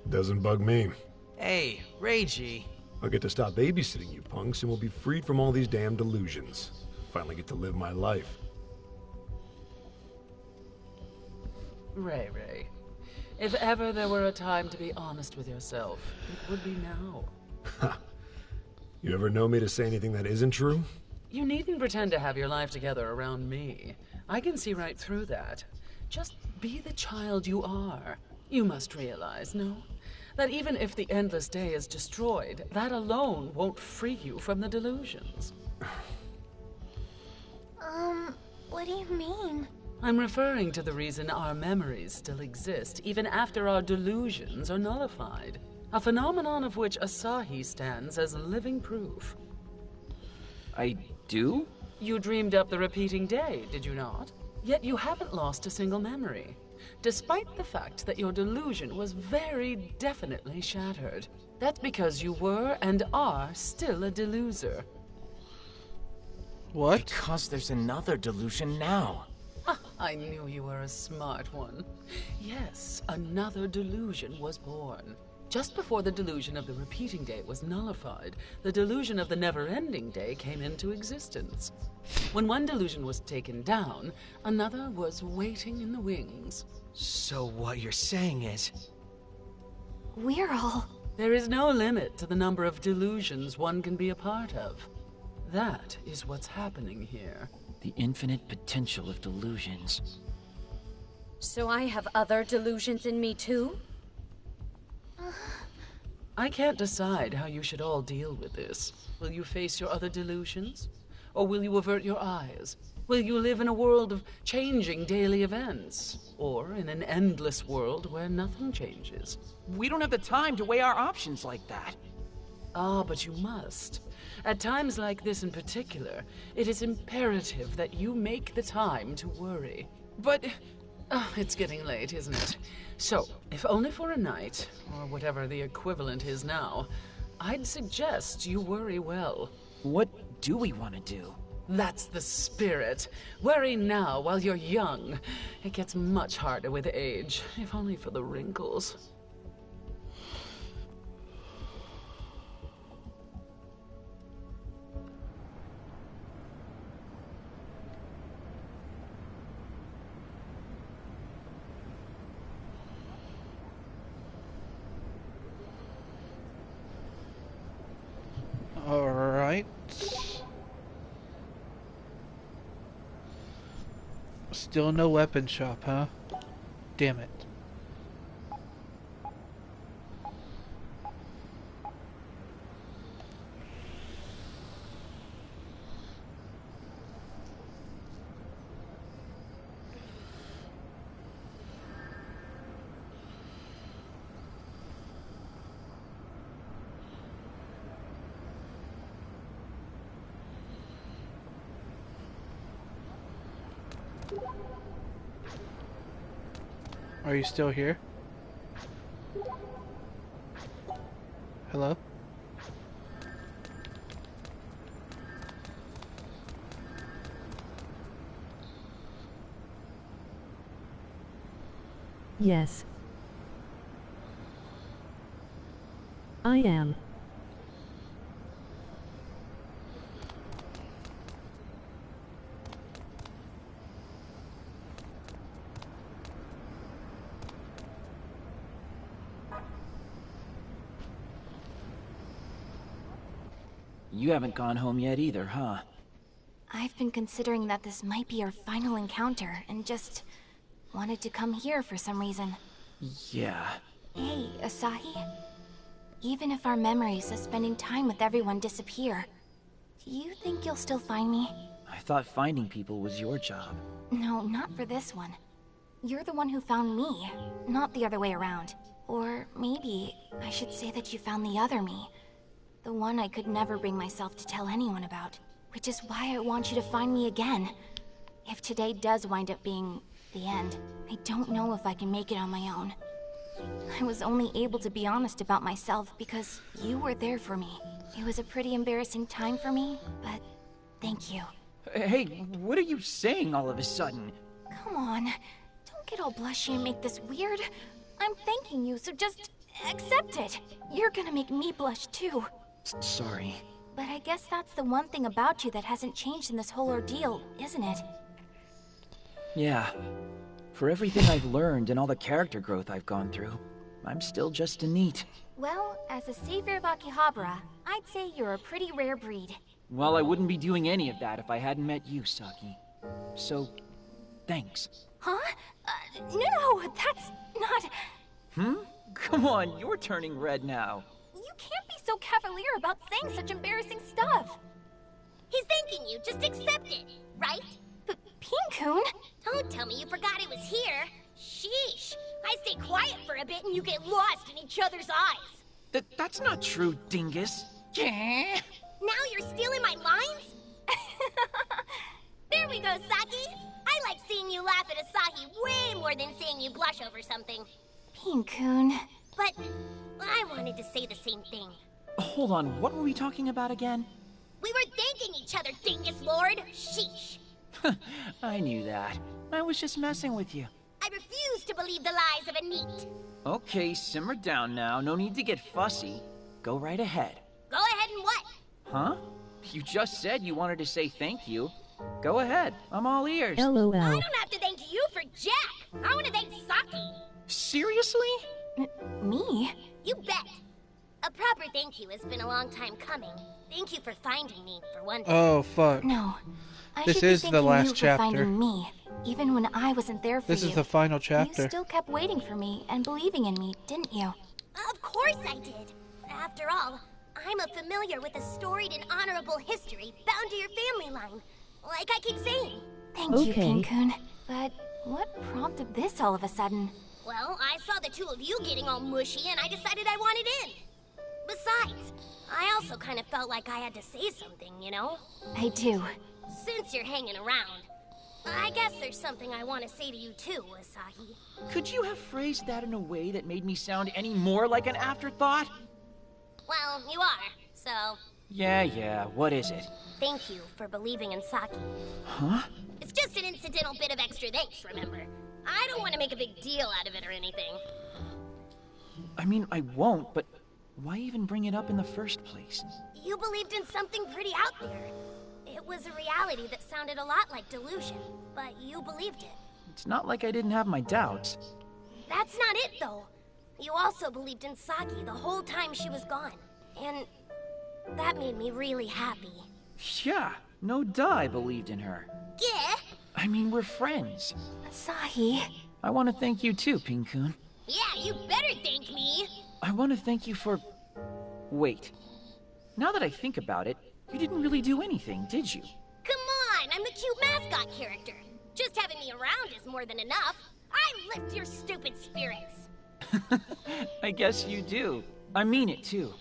Doesn't bug me. Hey, Reiji. I'll get to stop babysitting you punks and we'll be freed from all these damn delusions. Finally get to live my life. Ray, if ever there were a time to be honest with yourself, it would be now. Ha! You ever know me to say anything that isn't true? You needn't pretend to have your life together around me. I can see right through that. Just be the child you are. You must realize, no? That even if the endless day is destroyed, that alone won't free you from the delusions. What do you mean? I'm referring to the reason our memories still exist, even after our delusions are nullified. A phenomenon of which Asahi stands as living proof. I do? You dreamed up the repeating day, did you not? Yet you haven't lost a single memory. despite the fact that your delusion was very definitely shattered. That's because you were and are still a deluser. What? Because there's another delusion now. I knew you were a smart one. Yes, another delusion was born. Just before the delusion of the repeating day was nullified, the delusion of the never-ending day came into existence. When one delusion was taken down, another was waiting in the wings. So what you're saying is... We're all... There is no limit to the number of delusions one can be a part of. That is what's happening here. The infinite potential of delusions. So I have other delusions in me too? I can't decide how you should all deal with this. Will you face your other delusions? Or will you avert your eyes? Will you live in a world of changing daily events? Or in an endless world where nothing changes? We don't have the time to weigh our options like that. Ah, but you must. At times like this in particular, it is imperative that you make the time to worry. But... it's getting late, isn't it? So, if only for a night, or whatever the equivalent is now, I'd suggest you worry well. What do we want to do? That's the spirit. Worry now while you're young. It gets much harder with age, if only for the wrinkles. Alright. Still no weapon shop, huh? Damn it. Are you still here? Hello? Yes. I am. You haven't gone home yet either, huh? I've been considering that this might be our final encounter, and just wanted to come here for some reason. Yeah. Hey, Asahi? Even if our memories of spending time with everyone disappear, do you think you'll still find me? I thought finding people was your job. No, not for this one. You're the one who found me, not the other way around. Or maybe I should say that you found the other me. The one I could never bring myself to tell anyone about. Which is why I want you to find me again. If today does wind up being the end, I don't know if I can make it on my own. I was only able to be honest about myself because you were there for me. It was a pretty embarrassing time for me, but thank you. Hey, what are you saying all of a sudden? Come on, don't get all blushy and make this weird. I'm thanking you, so just accept it. You're gonna make me blush too. Sorry. But I guess that's the one thing about you that hasn't changed in this whole ordeal, isn't it? Yeah. For everything I've learned and all the character growth I've gone through, I'm still just a NEET. Well, as a savior of Akihabara, I'd say you're a pretty rare breed. Well, I wouldn't be doing any of that if I hadn't met you, Saki. So, thanks. Huh? No, that's not... Come on, you're turning red now. You can't be so cavalier about saying such embarrassing stuff. He's thanking you, just accept it, right? Pink-kun? Don't tell me you forgot it was here. Sheesh. I stay quiet for a bit and you get lost in each other's eyes. That's not true, dingus. Yeah. Now you're stealing my lines? There we go, Saki. I like seeing you laugh at Asahi way more than seeing you blush over something. Pink-kun. But I wanted to say the same thing. Hold on, what were we talking about again? We were thanking each other, dingus lord. Sheesh. I knew that. I was just messing with you. I refuse to believe the lies of a neat. Okay, simmer down now. No need to get fussy. Go right ahead. Go ahead and what? Huh? You just said you wanted to say thank you. Go ahead. I'm all ears. LOL. I don't have to thank you for Jack. I want to thank Saki. Seriously? Me? You bet. A proper thank you has been a long time coming. Thank you for finding me, for one thing. Oh, fuck. No. I This should be is the thanking last you chapter. for finding me, even when I wasn't there for This you. is the final chapter. You still kept waiting for me and believing in me, didn't you? Of course I did. After all, I'm a familiar with a storied and honorable history bound to your family line. Like I keep saying. Thank you, Pink-kun. But what prompted this all of a sudden? Well, I saw the two of you getting all mushy and I decided I wanted in. Besides, I also kind of felt like I had to say something, you know? I do. Since you're hanging around, I guess there's something I want to say to you too, Asahi. Could you have phrased that in a way that made me sound any more like an afterthought? Well, you are, so... Yeah, what is it? Thank you for believing in Saki. Huh? It's just an incidental bit of extra thanks, remember? I don't want to make a big deal out of it or anything. I mean, I won't, but why even bring it up in the first place? You believed in something pretty out there. It was a reality that sounded a lot like delusion, but you believed it. It's not like I didn't have my doubts. That's not it, though. You also believed in Saki the whole time she was gone. And that made me really happy. Yeah, no duh I believed in her. Yeah? I mean, we're friends. Asahi. I want to thank you too, Pink-kun. Yeah, you better thank me. I want to thank you for... Wait. Now that I think about it, you didn't really do anything, did you? Come on, I'm the cute mascot character. Just having me around is more than enough. I lift your stupid spirits. I guess you do. I mean it too.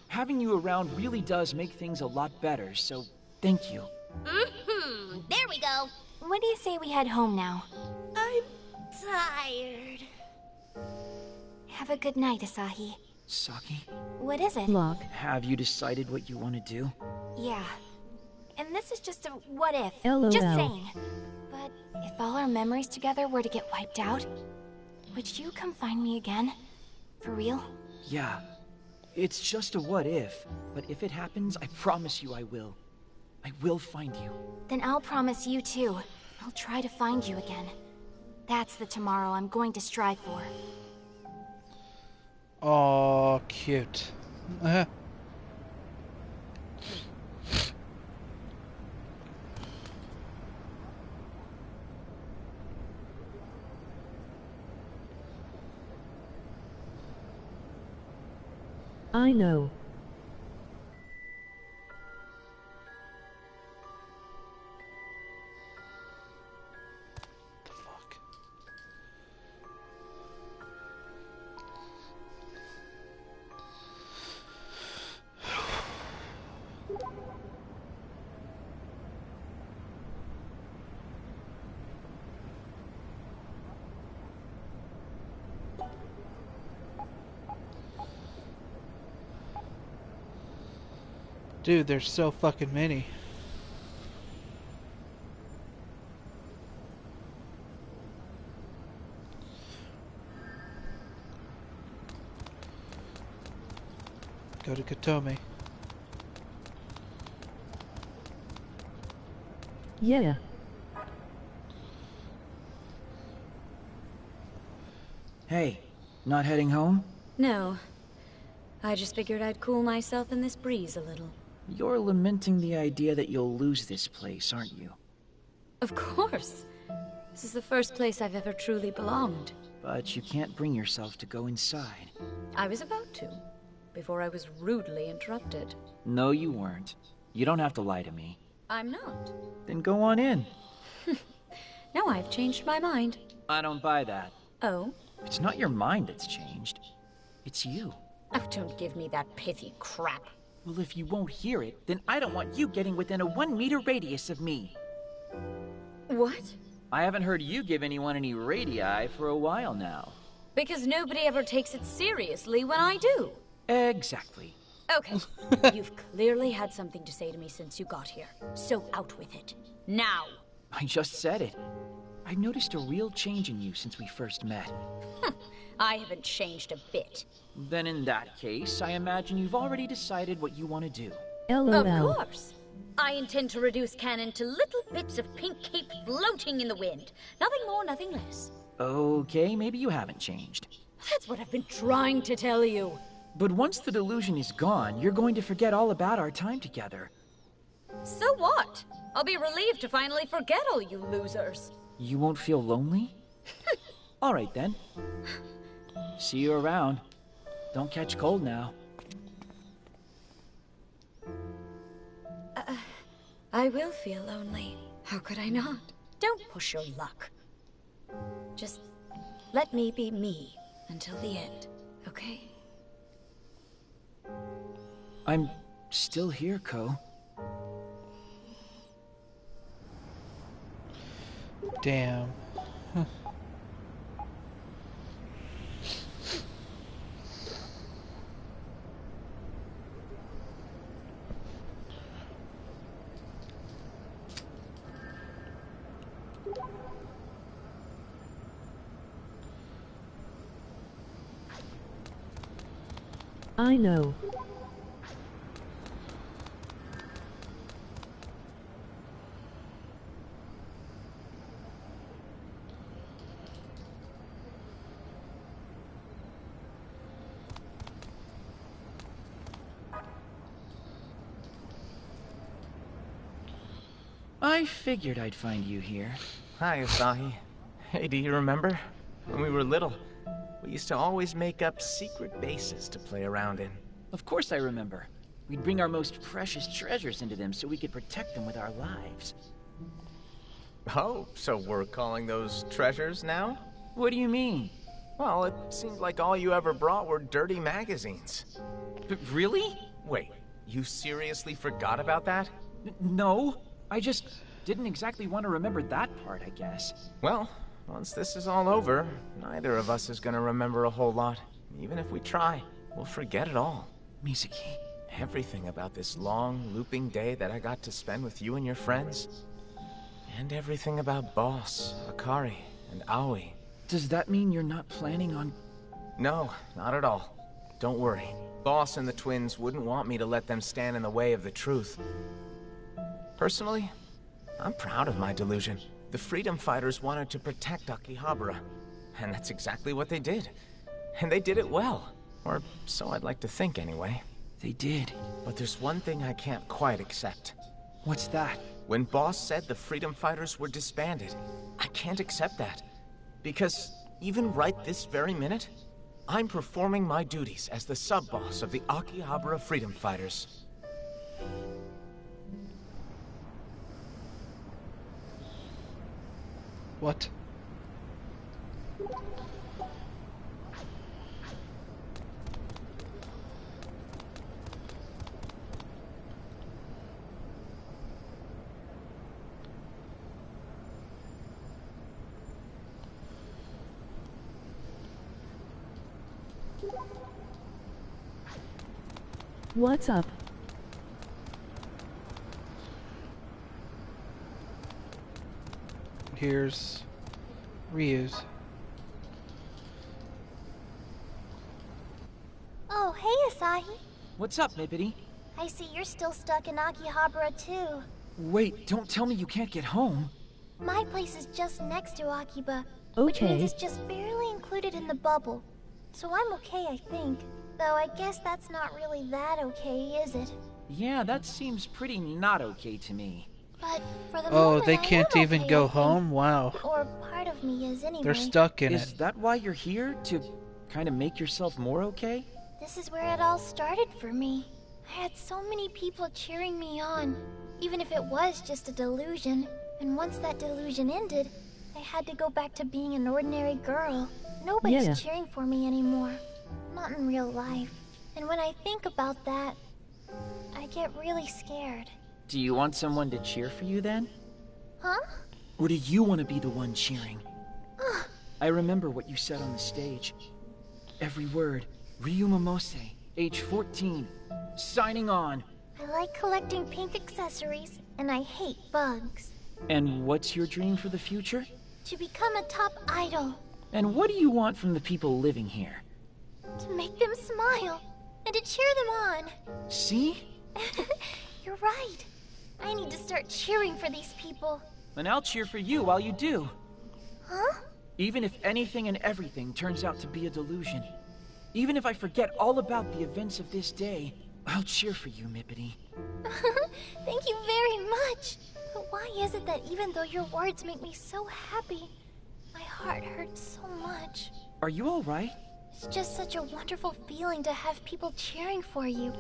Having you around really does make things a lot better, so thank you. Mm-hmm. There we go. What do you say we head home now? I'm tired. Have a good night, Asahi. Saki? What is it? Lock. Have you decided what you want to do? Yeah. And this is just a what if. LOL. Just saying. But if all our memories together were to get wiped out, would you come find me again? For real? Yeah. It's just a what if, but if it happens, I promise you I will. I will find you. Then I'll promise you too. I'll try to find you again. That's the tomorrow I'm going to strive for. Oh, cute. I know. Dude, there's so fucking many. Go to Katomi. Yeah. Hey, not heading home? No. I just figured I'd cool myself in this breeze a little. You're lamenting the idea that you'll lose this place, aren't you? Of course. This is the first place I've ever truly belonged. But you can't bring yourself to go inside. I was about to, before I was rudely interrupted. No, you weren't. You don't have to lie to me. I'm not. Then go on in. Now I've changed my mind. I don't buy that. Oh? It's not your mind that's changed. It's you. Oh, don't give me that pithy crap. Well, if you won't hear it, then I don't want you getting within a 1 meter radius of me. What? I haven't heard you give anyone any radii for a while now. Because nobody ever takes it seriously when I do. Exactly. Okay, you've clearly had something to say to me since you got here. So out with it. Now! I just said it. I've noticed a real change in you since we first met. I haven't changed a bit. Then in that case, I imagine you've already decided what you want to do. LOL. Of course. I intend to reduce Canon to little bits of pink cape floating in the wind. Nothing more, nothing less. Okay, maybe you haven't changed. That's what I've been trying to tell you. But once the delusion is gone, you're going to forget all about our time together. So what? I'll be relieved to finally forget all you losers. You won't feel lonely? All right then. See you around. Don't catch cold now. I will feel lonely. How could I not? Don't push your luck. Just let me be me until the end, okay? I'm still here, Ko. Damn. I know. I figured I'd find you here. Hi, Asahi. Hey, do you remember? When we were little, we used to always make up secret bases to play around in. Of course I remember. We'd bring our most precious treasures into them so we could protect them with our lives. Oh, so we're calling those treasures now? What do you mean? Well, it seemed like all you ever brought were dirty magazines. Really? Wait, you seriously forgot about that? No, I just didn't exactly want to remember that part, I guess. Well, once this is all over, neither of us is gonna remember a whole lot. Even if we try, we'll forget it all. Mizuki. Everything about this long, looping day that I got to spend with you and your friends. And everything about Boss, Akari, and Aoi. Does that mean you're not planning on... No, not at all. Don't worry. Boss and the twins wouldn't want me to let them stand in the way of the truth. Personally, I'm proud of my delusion. The freedom fighters wanted to protect Akihabara, and that's exactly what they did. And they did it well. Or so I'd like to think anyway. They did. But there's one thing I can't quite accept. What's that? When Boss said the freedom fighters were disbanded, I can't accept that. Because even right this very minute, I'm performing my duties as the sub-boss of the Akihabara freedom fighters. What? What's up? Here's Ryu's. Oh, hey, Asahi. What's up, Mippity? I see you're still stuck in Akihabara, too. Wait, don't tell me you can't get home. My place is just next to Akiba, Okay. which means it's just barely included in the bubble. So I'm okay, I think. Though I guess that's not really that okay, is it? Yeah, that seems pretty not okay to me. But for the Oh, moment, they I can't am even okay, go I think. home? Wow. Or part of me is anyway. They're stuck in Is it. that why you're here? To kind of make yourself more okay? This is where it all started for me. I had so many people cheering me on, even if it was just a delusion. And once that delusion ended, I had to go back to being an ordinary girl. Nobody's Yeah. cheering for me anymore. Not in real life. And when I think about that, I get really scared. Do you want someone to cheer for you then? Huh? Or do you want to be the one cheering? I remember what you said on the stage. Every word. Ryu Momose, age 14, signing on. I like collecting pink accessories, and I hate bugs. And what's your dream for the future? To become a top idol. And what do you want from the people living here? To make them smile, and to cheer them on. See? You're right. I need to start cheering for these people. And I'll cheer for you while you do. Huh? Even if anything and everything turns out to be a delusion. Even if I forget all about the events of this day, I'll cheer for you, Mippity. Thank you very much. But why is it that even though your words make me so happy, my heart hurts so much? Are you all right? It's just such a wonderful feeling to have people cheering for you.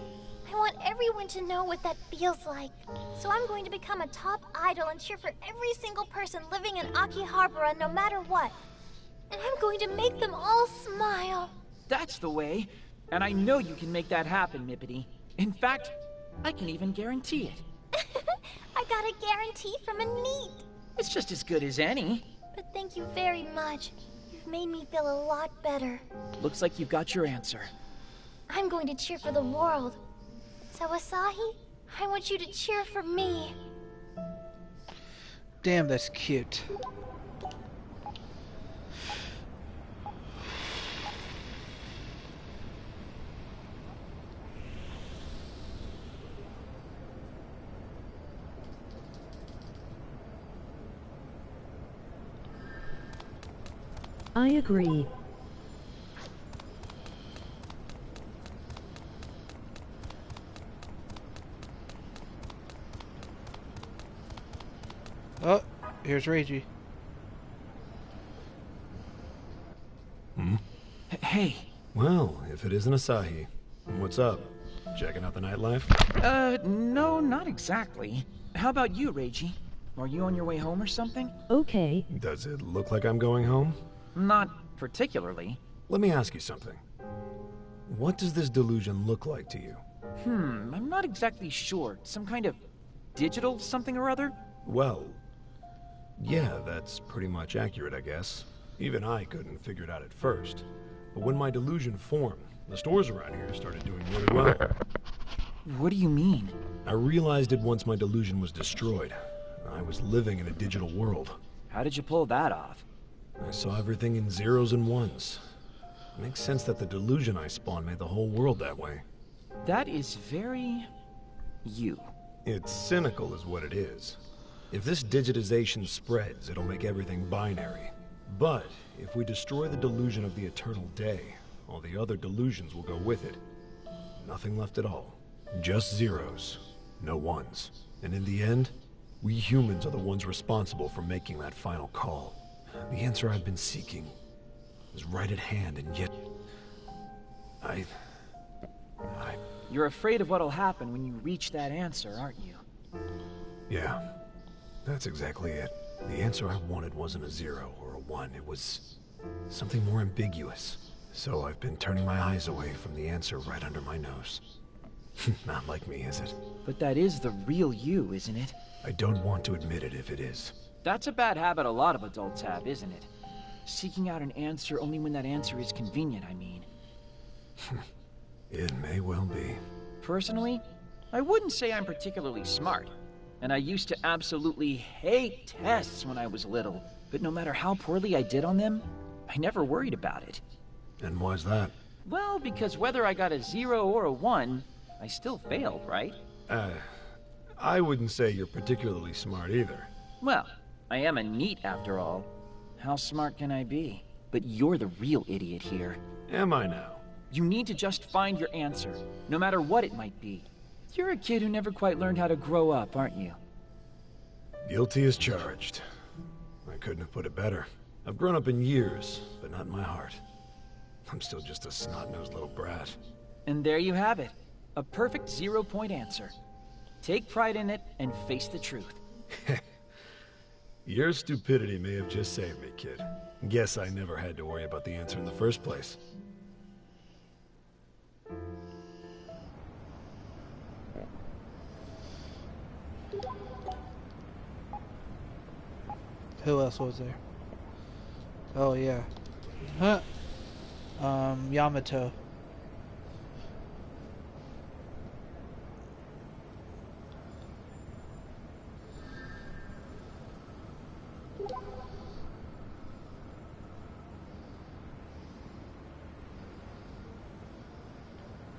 I want everyone to know what that feels like. So I'm going to become a top idol and cheer for every single person living in Akihabara no matter what. And I'm going to make them all smile. That's the way. And I know you can make that happen, Mippity. In fact, I can even guarantee it. I got a guarantee from a NEET. It's just as good as any. But thank you very much. You've made me feel a lot better. Looks like you've got your answer. I'm going to cheer for the world. So Asahi, I want you to cheer for me. Damn, that's cute. I agree. Oh, here's Reiji. Hey. Well, if it isn't Asahi, what's up? Checking out the nightlife? No, not exactly. How about you, Reiji? Are you on your way home or something? Okay. Does it look like I'm going home? Not particularly. Let me ask you something. What does this delusion look like to you? I'm not exactly sure. Some kind of digital something or other? Well, yeah, that's pretty much accurate, I guess. Even I couldn't figure it out at first. But when my delusion formed, the stores around here started doing really well. What do you mean? I realized it once my delusion was destroyed. I was living in a digital world. How did you pull that off? I saw everything in zeros and ones. It makes sense that the delusion I spawned made the whole world that way. That is very... you. It's cynical is what it is. If this digitization spreads, it'll make everything binary. But if we destroy the delusion of the eternal day, all the other delusions will go with it. Nothing left at all. Just zeros, no ones. And in the end, we humans are the ones responsible for making that final call. The answer I've been seeking is right at hand, and yet... You're afraid of what'll happen when you reach that answer, aren't you? Yeah, that's exactly it. The answer I wanted wasn't a 0 or a 1, it was something more ambiguous. So I've been turning my eyes away from the answer right under my nose. Not like me, is it? But that is the real you, isn't it? I don't want to admit it if it is. That's a bad habit a lot of adults have, isn't it? Seeking out an answer only when that answer is convenient, I mean. It may well be. Personally, I wouldn't say I'm particularly smart. And I used to absolutely hate tests when I was little. But no matter how poorly I did on them, I never worried about it. And why's that? Well, because whether I got a 0 or a 1, I still failed, right? I wouldn't say you're particularly smart either. Well, I am a NEET after all. How smart can I be? But you're the real idiot here. Am I now? You need to just find your answer, no matter what it might be. You're a kid who never quite learned how to grow up, aren't you? Guilty as charged. I couldn't have put it better. I've grown up in years, but not in my heart. I'm still just a snot-nosed little brat. And there you have it. A perfect 0-point answer. Take pride in it and face the truth. Your stupidity may have just saved me, kid. Guess I never had to worry about the answer in the first place. Who else was there? Oh yeah. Huh. Yamato.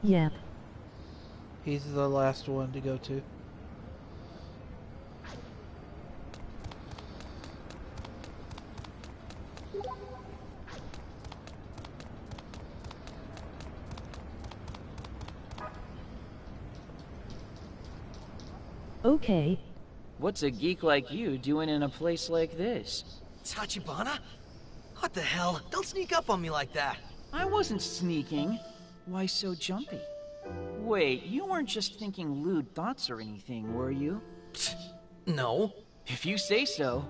Yep. He's the last one to go to. Okay. What's a geek like you doing in a place like this? Tachibana? What the hell? Don't sneak up on me like that. I wasn't sneaking. Why so jumpy? Wait, you weren't just thinking lewd thoughts or anything, were you? No. If you say so.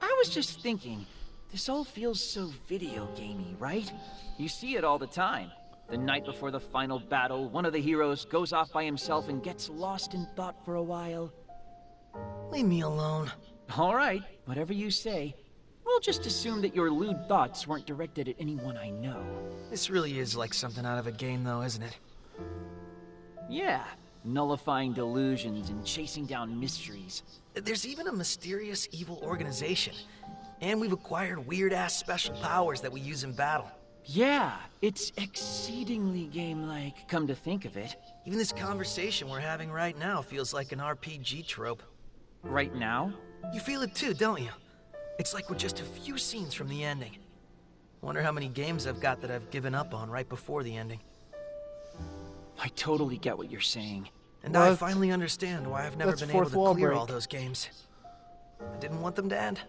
I was just thinking, this all feels so video gamey, right? You see it all the time. The night before the final battle, one of the heroes goes off by himself and gets lost in thought for a while. Leave me alone. All right, whatever you say. We'll just assume that your lewd thoughts weren't directed at anyone I know. This really is like something out of a game, though, isn't it? Yeah, nullifying delusions and chasing down mysteries. There's even a mysterious evil organization. And we've acquired weird-ass special powers that we use in battle. Yeah, it's exceedingly game-like, come to think of it. Even this conversation we're having right now feels like an RPG trope. Right now? You feel it too, don't you? It's like we're just a few scenes from the ending. Wonder how many games I've got that I've given up on right before the ending. I totally get what you're saying. And I finally understand why I've never been able to clear all break. those games. I didn't want them to end.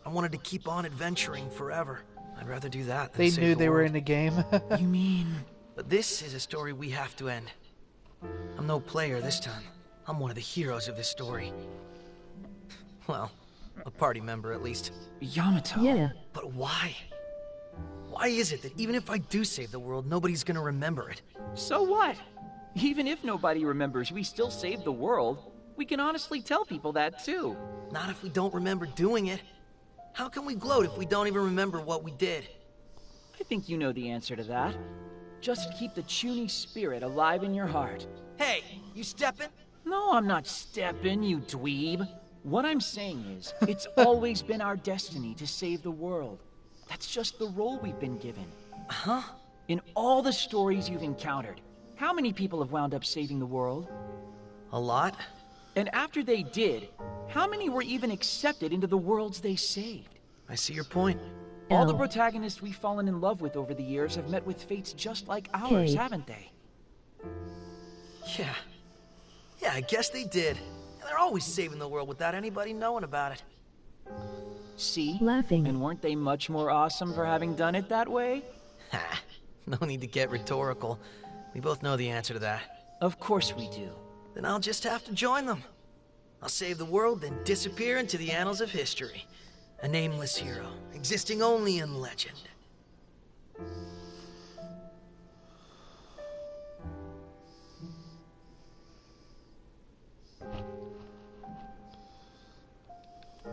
I wanted to keep on adventuring forever. I'd rather do that than They save knew the they were world. in the game. You mean... But this is a story we have to end. I'm no player this time. I'm one of the heroes of this story. Well, a party member at least. Yamato. Yeah. But why? Why is it that even if I do save the world, nobody's gonna remember it? So what? Even if nobody remembers we still saved the world, we can honestly tell people that too. Not if we don't remember doing it. How can we gloat if we don't even remember what we did? I think you know the answer to that. Just keep the Chuny spirit alive in your heart. Hey, you steppin'? No, I'm not stepping, you dweeb. What I'm saying is, it's always been our destiny to save the world. That's just the role we've been given. Huh? In all the stories you've encountered, how many people have wound up saving the world? A lot. And after they did, how many were even accepted into the worlds they saved? I see your point. All the protagonists we've fallen in love with over the years have met with fates just like ours, haven't they? Yeah. Yeah, I guess they did. And they're always saving the world without anybody knowing about it. See? Laughing. And weren't they much more awesome for having done it that way? Ha! No need to get rhetorical. We both know the answer to that. Of course we do. Then I'll just have to join them. I'll save the world, then disappear into the annals of history. A nameless hero, existing only in legend.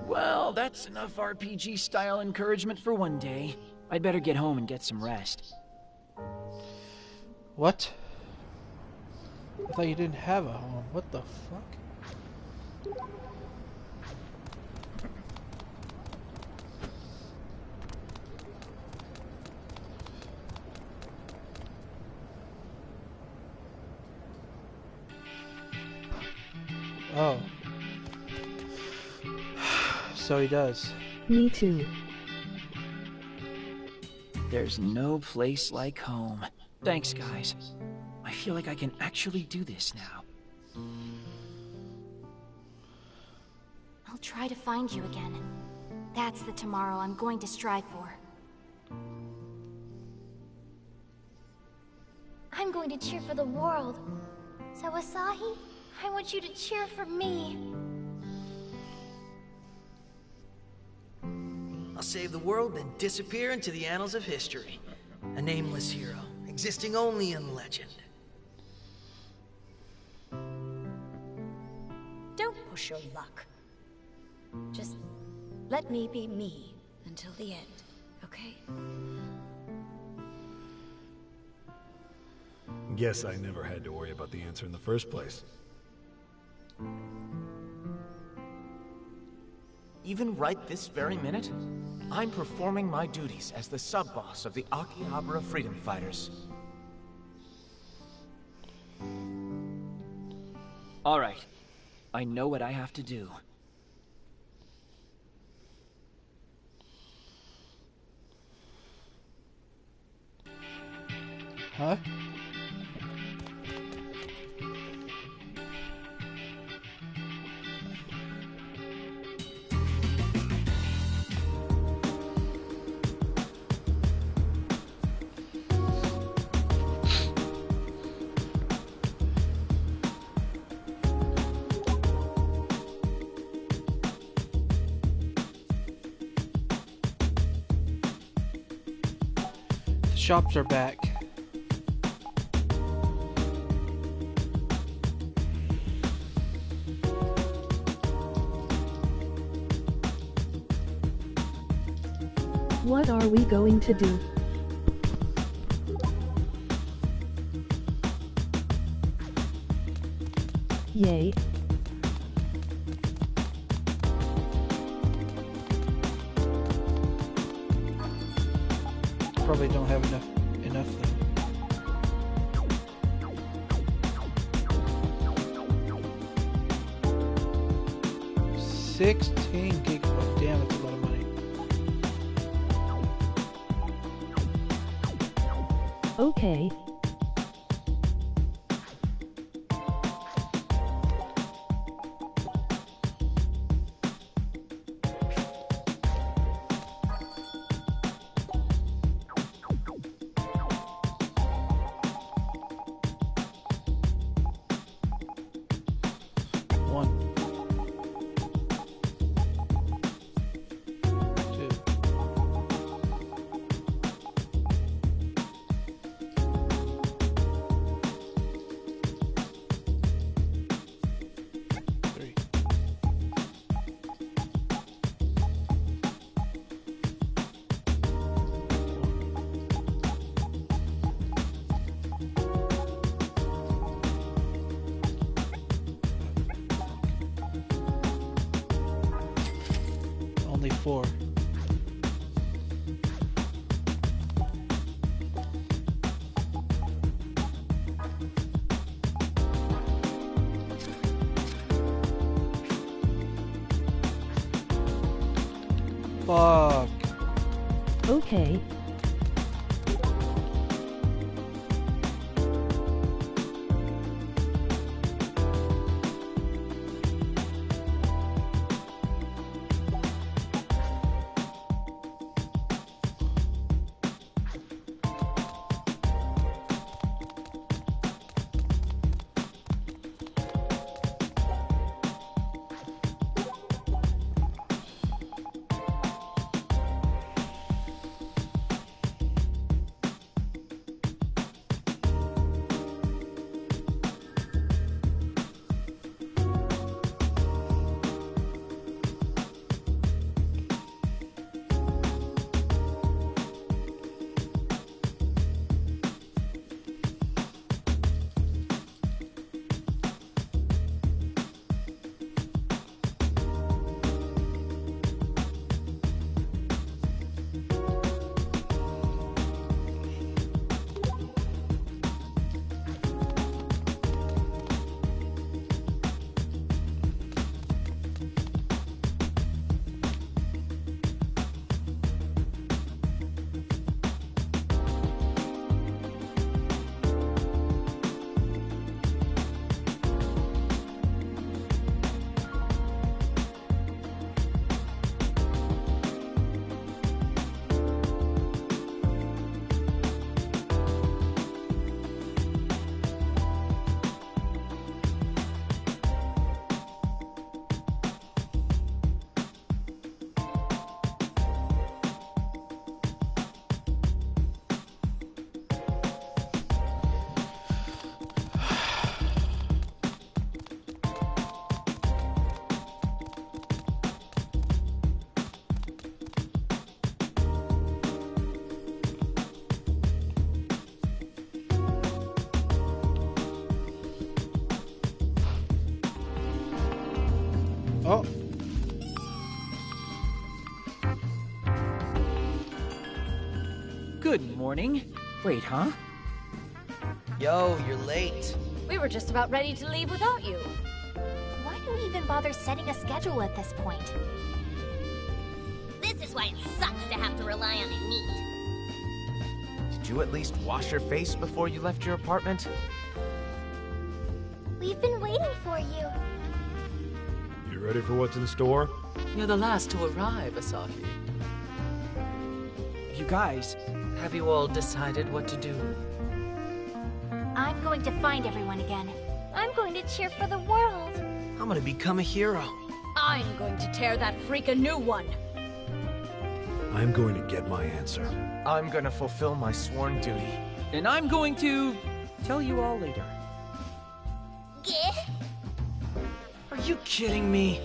Well, that's enough RPG-style encouragement for one day. I'd better get home and get some rest. What? I thought you didn't have a home. What the fuck? Oh. So he does. Me too. There's no place like home. Thanks, guys. I feel like I can actually do this now. I'll try to find you again. That's the tomorrow I'm going to strive for. I'm going to cheer for the world. So, Asahi, I want you to cheer for me. I'll save the world, then disappear into the annals of history. A nameless hero, existing only in legend. Don't push your luck. Just let me be me until the end, okay? Guess I never had to worry about the answer in the first place. Even right this very minute, I'm performing my duties as the sub-boss of the Akihabara Freedom Fighters. All right. I know what I have to do. Huh? Shops are back. What are we going to do? Yay. Probably don't have enough though. 16 gigabytes. Damn, that's a lot of money. Okay. Only 4. Fuck. Okay. Oh. Good morning. Wait, huh? Yo, you're late. We were just about ready to leave without you. Why do we even bother setting a schedule at this point? This is why it sucks to have to rely on a neat. Did you at least wash your face before you left your apartment? We've been waiting for you. You ready for what's in store? You're the last to arrive, Asahi. You guys... Have you all decided what to do? I'm going to find everyone again. I'm going to cheer for the world. I'm gonna become a hero. I'm going to tear that freak a new one. I'm going to get my answer. I'm gonna fulfill my sworn duty. And I'm going to... tell you all later. Are you kidding me?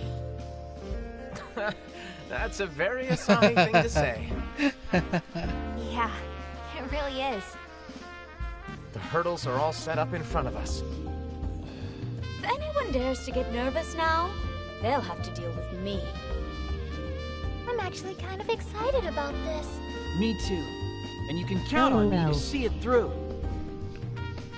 That's a very Asahi thing to say. Yeah, it really is. The hurdles are all set up in front of us. If anyone dares to get nervous now, they'll have to deal with me. I'm actually kind of excited about this. Me too. And you can count on me to see it through.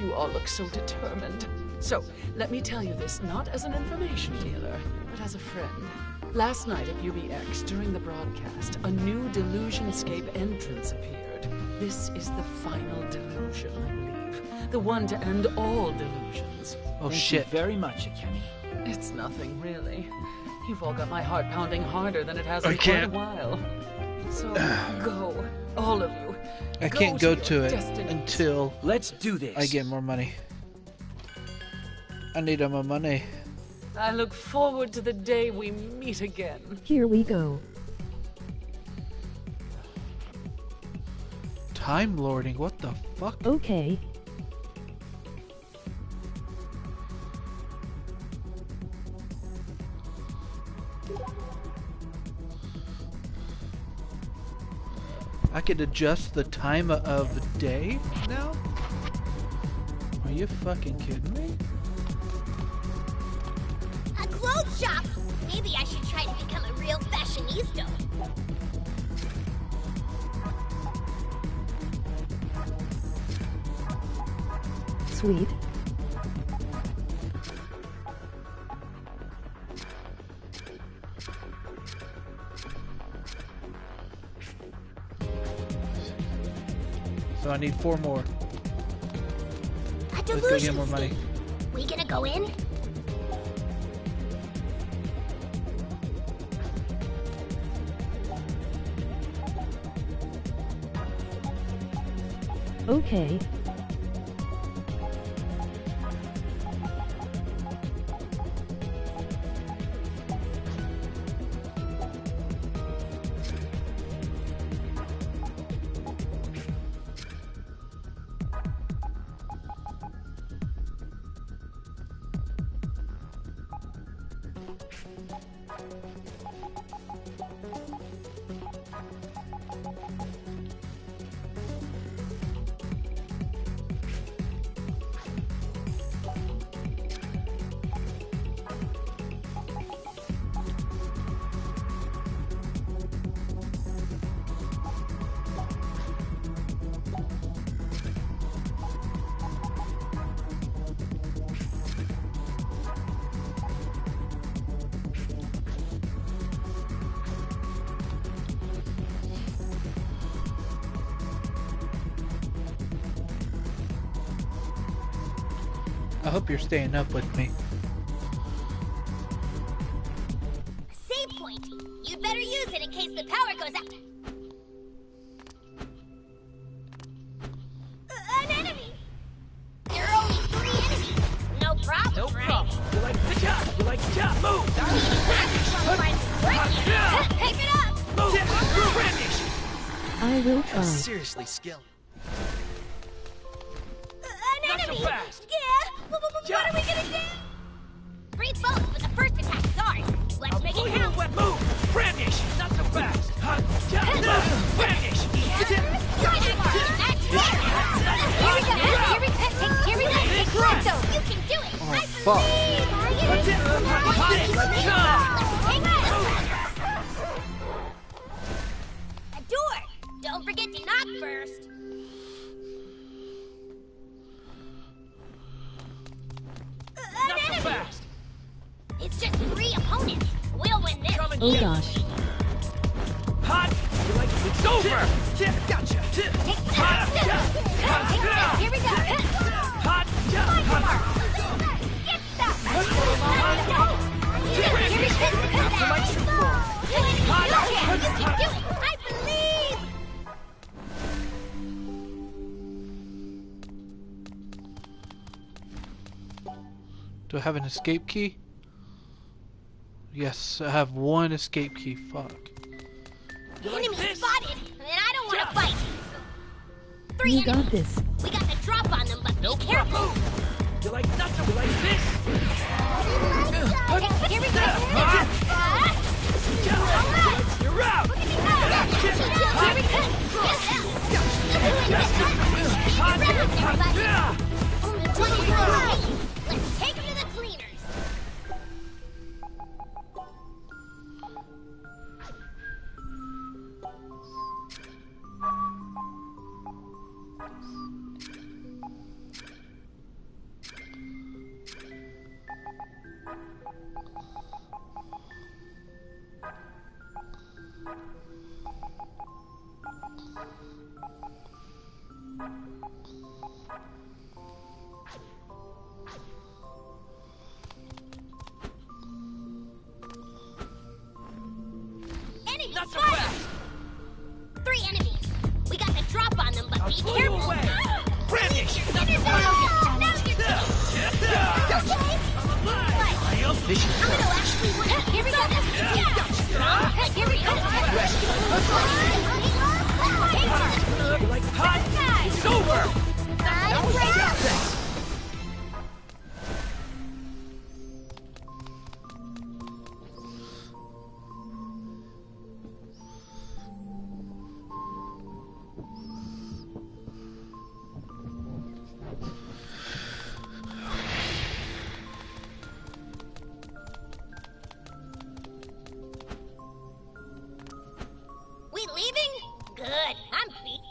You all look so determined. So, let me tell you this not as an information dealer, but as a friend. Last night at UBX, during the broadcast, a new Delusionscape entrance appeared. This is the final delusion, I believe. The one to end all delusions. Oh, Thank shit. you very much, Akemi. It's nothing, really. You've all got my heart pounding harder than it has I in quite a can't. while. So, go. All of you. I can't go to your it destinies. until Let's do this. I get more money. I need more money. I look forward to the day we meet again. Here we go. Time lording, what the fuck? Okay. I could adjust the time of the day now? Are you fucking kidding me? A clothes shop! Maybe I should try to become a real fashionista. Sweet. So I need 4 more. A Let's go delusion get more money. scape. We gonna go in? Okay. I hope you're staying up with me. Save point! You'd better use it in case the power goes out. An enemy! There are only 3 enemies. No problem, No right? problem. You like the job. You like the job. Move. Keep it up! Move. Brandish. I will That try. was seriously skilled. An Not so enemy! fast. Yeah! What are we gonna do? Great both, but the first attack is ours. Let's make it count. Move. Brandish. Not so fast. Brandish. Here we go. You can do it. Oh, fuck. Are you? Oh gosh. Hot! It's over! Gotcha! Hot! Here we go. Hot! Get stuck. I believe. Do I have an escape key? Yes, I have one escape key. Fuck. Enemy spotted, and I don't want to fight. Three You enemies. got this. We got the drop on them, but be careful. You like nothing? You like this? Here we go. You're out! Let's take him to the cleaners. Enemy spotted! 3 enemies. We got the drop on them, but be careful. Brandish! Now you're Mission I'm gonna actually win. Here we go. Here we go. Like hot! It's over! We leaving? Good. I'm beat.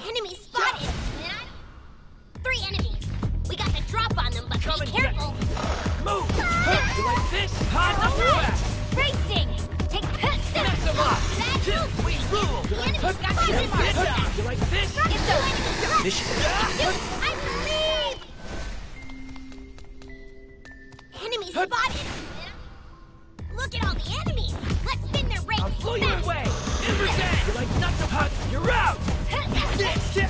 Enemy spotted. 3 enemies. We got the drop on them, but be careful. Move! You like this? Hot! Fast! Racing. Take Mess them up! We rule! The enemy's got you. You like this? It's the Mission. I believe. Enemy spotted. Look at all the enemies. Let's spin their ranks. I'll blow you away! Inversand! You like nothing? Hot! You're out! This! You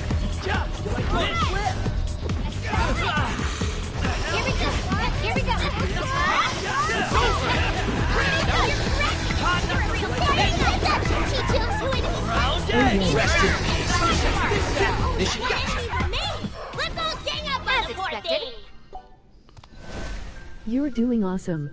like this? Here we go. Here we go. Rest in peace. Mission. Let's all gang up on the poor thing. You're doing awesome.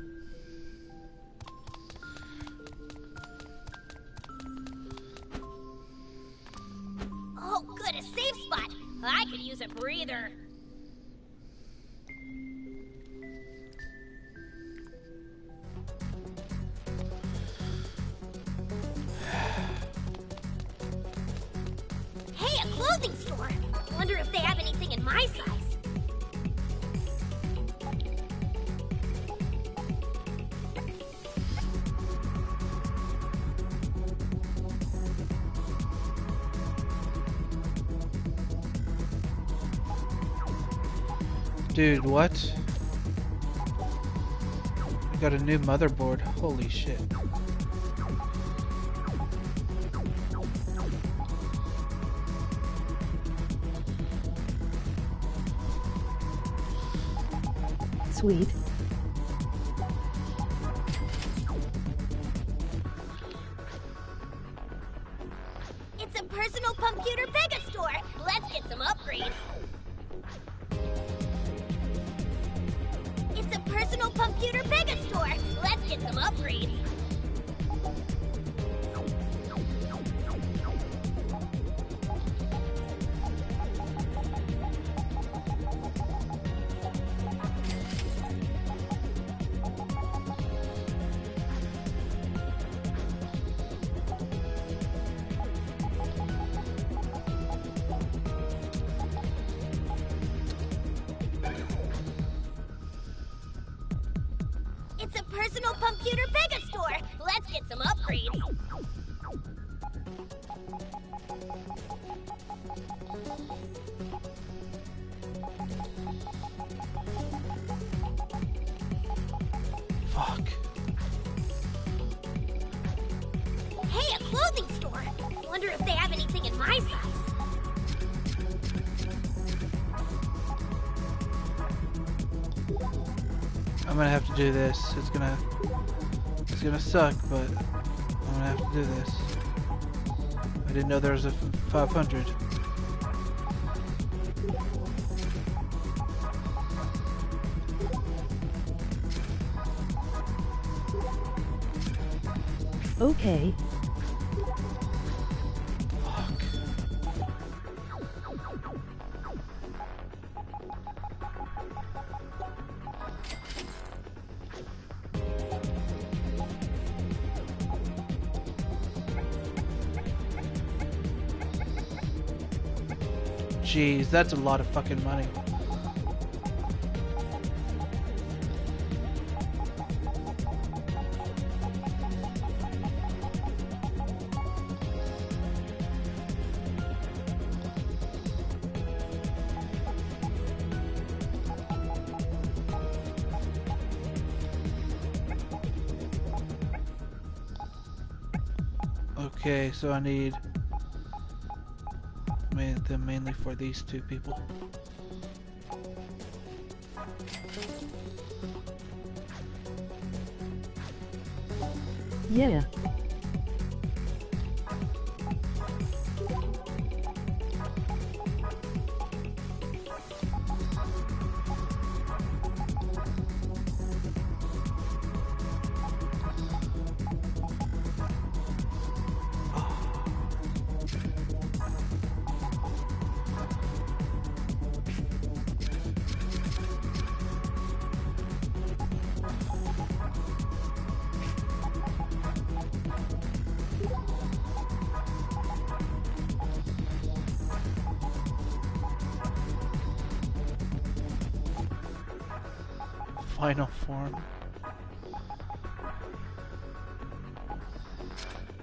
Oh, good, a safe spot. I could use a breather. Hey, a clothing store. Wonder if they have anything in my size. Dude, what? I got a new motherboard. Holy shit. Sweet. It's a personal computer mega store. Let's get some upgrades. It's a personal computer mega store. Let's get some upgrades. It's a personal computer megastore. Let's get some upgrades. Fuck. Hey, a clothing store. Wonder if they have anything in my size. I'm gonna have to do this. It's gonna suck, but I'm gonna have to do this. I didn't know there was a 500. Okay. Jeez, that's a lot of fucking money. Okay, so I need them mainly for these two people. Yeah. Final form.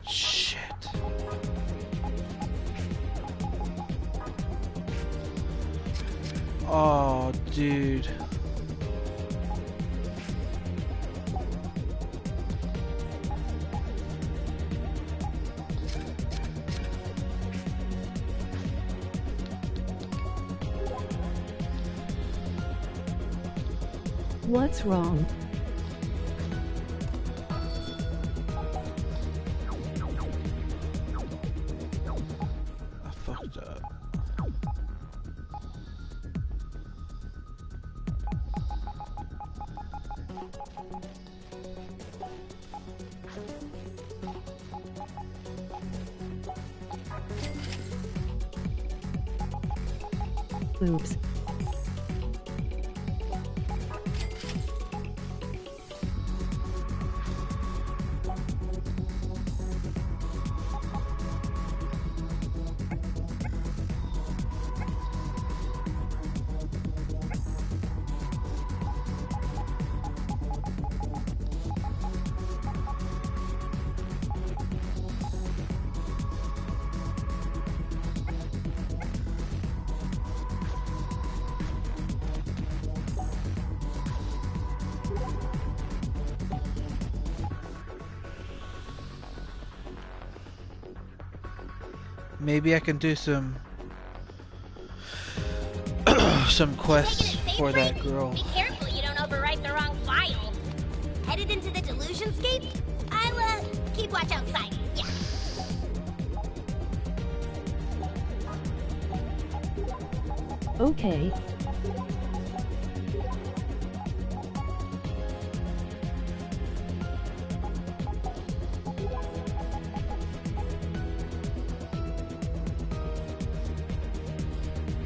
Shit. Oh, dude. What's wrong? I fucked up. Oops. Maybe I can do some some quests for that girl. Be careful you don't overwrite the wrong file. Headed into the Delusionscape? I'll keep watch outside. Yeah. Okay.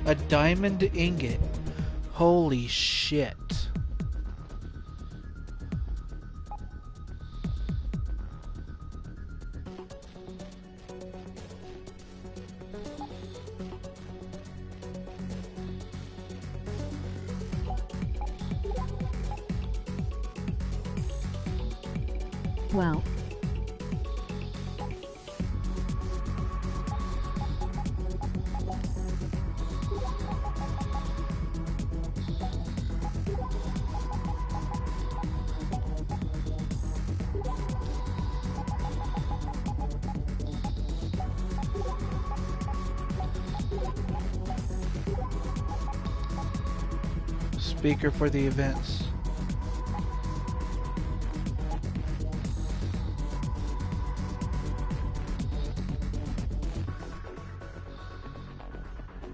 A diamond ingot. Holy shit. Wow. Speaker for the events.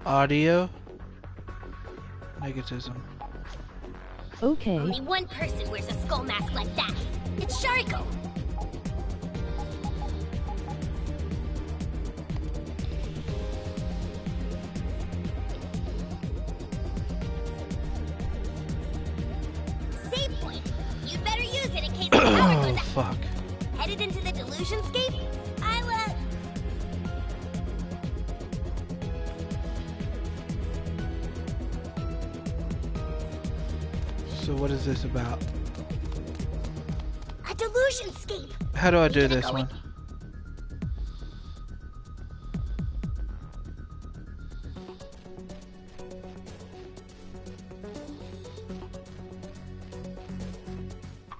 Audio. Negativism. Okay. Only one person wears a skull mask like that. It's Shariko. Save point. You'd better use it in case the power goes out. Fuck. Headed into the Delusionscape? So what is this about? A Delusionscape. How do I do this one?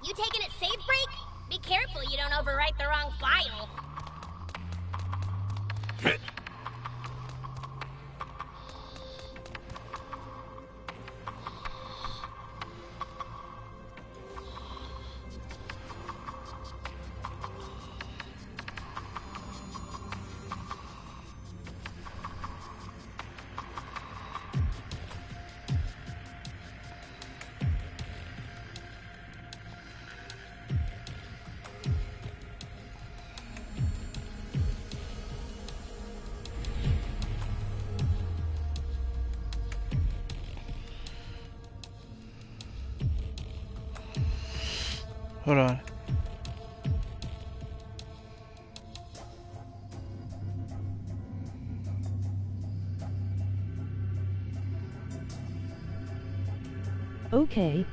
You taking a save break? Be careful you don't overwrite the wrong file. Hold on. Okay.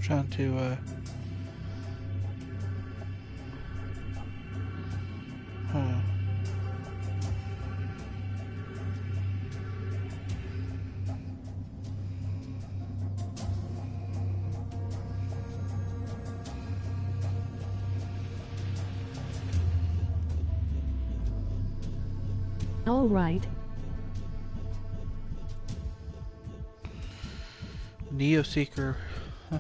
Trying to All right. Neo Seeker. Huh.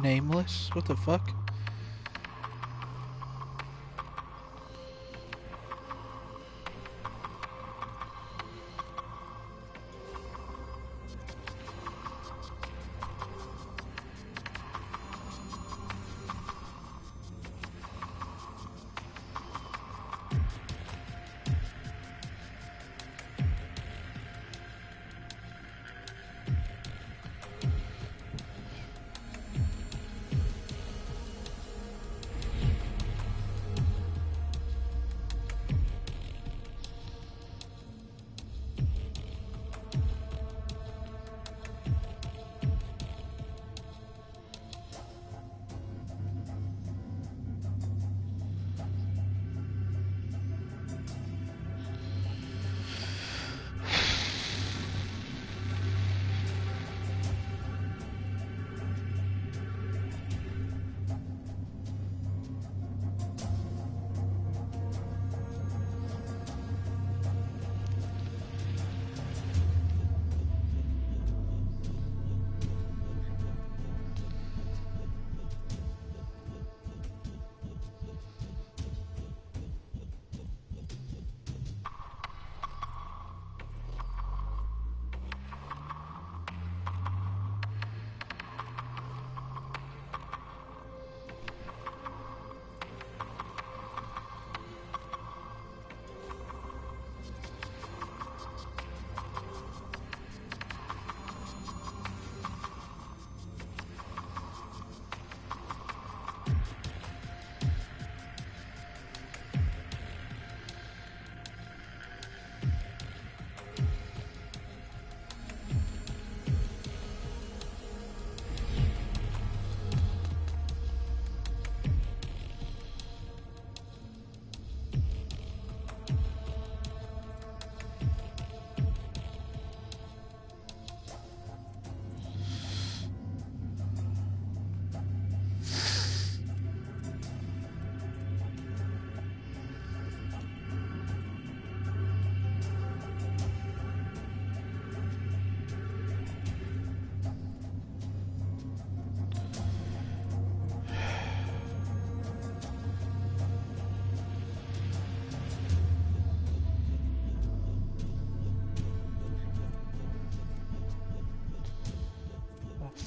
Nameless? What the fuck?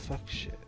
Fuck shit.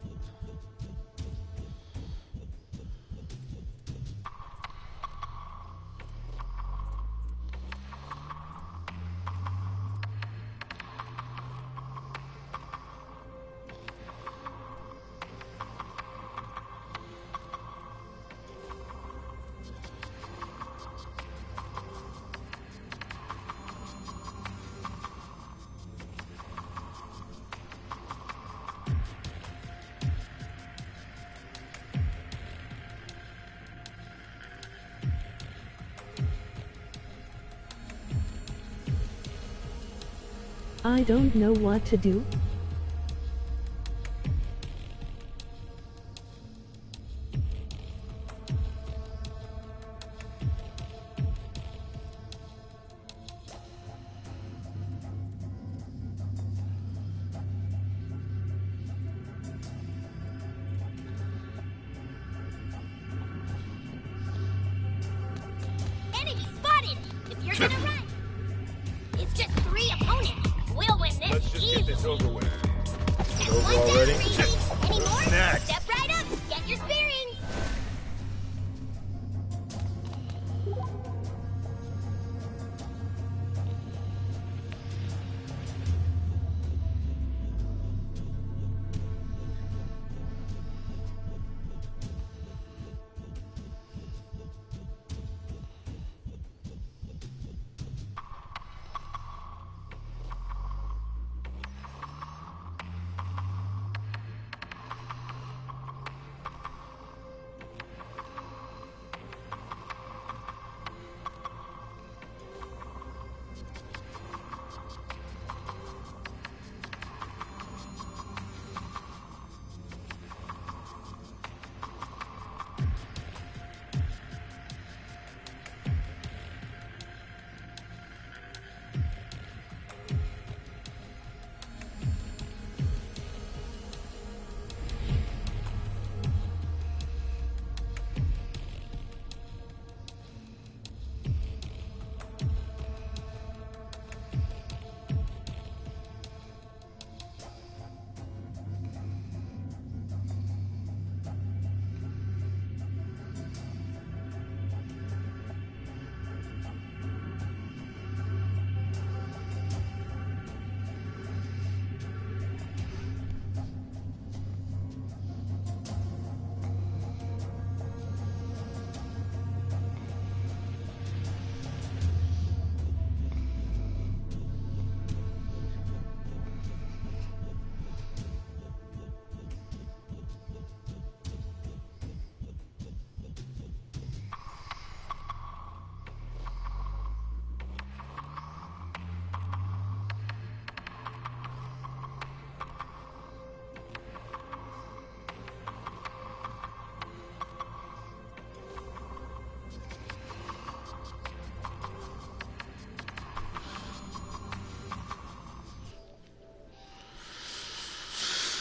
I don't know what to do. Enemy spotted! If you're gonna run! It's just 3 opponents! We'll win this Let's just easily! get this over with. Over already? Any more? Next. Step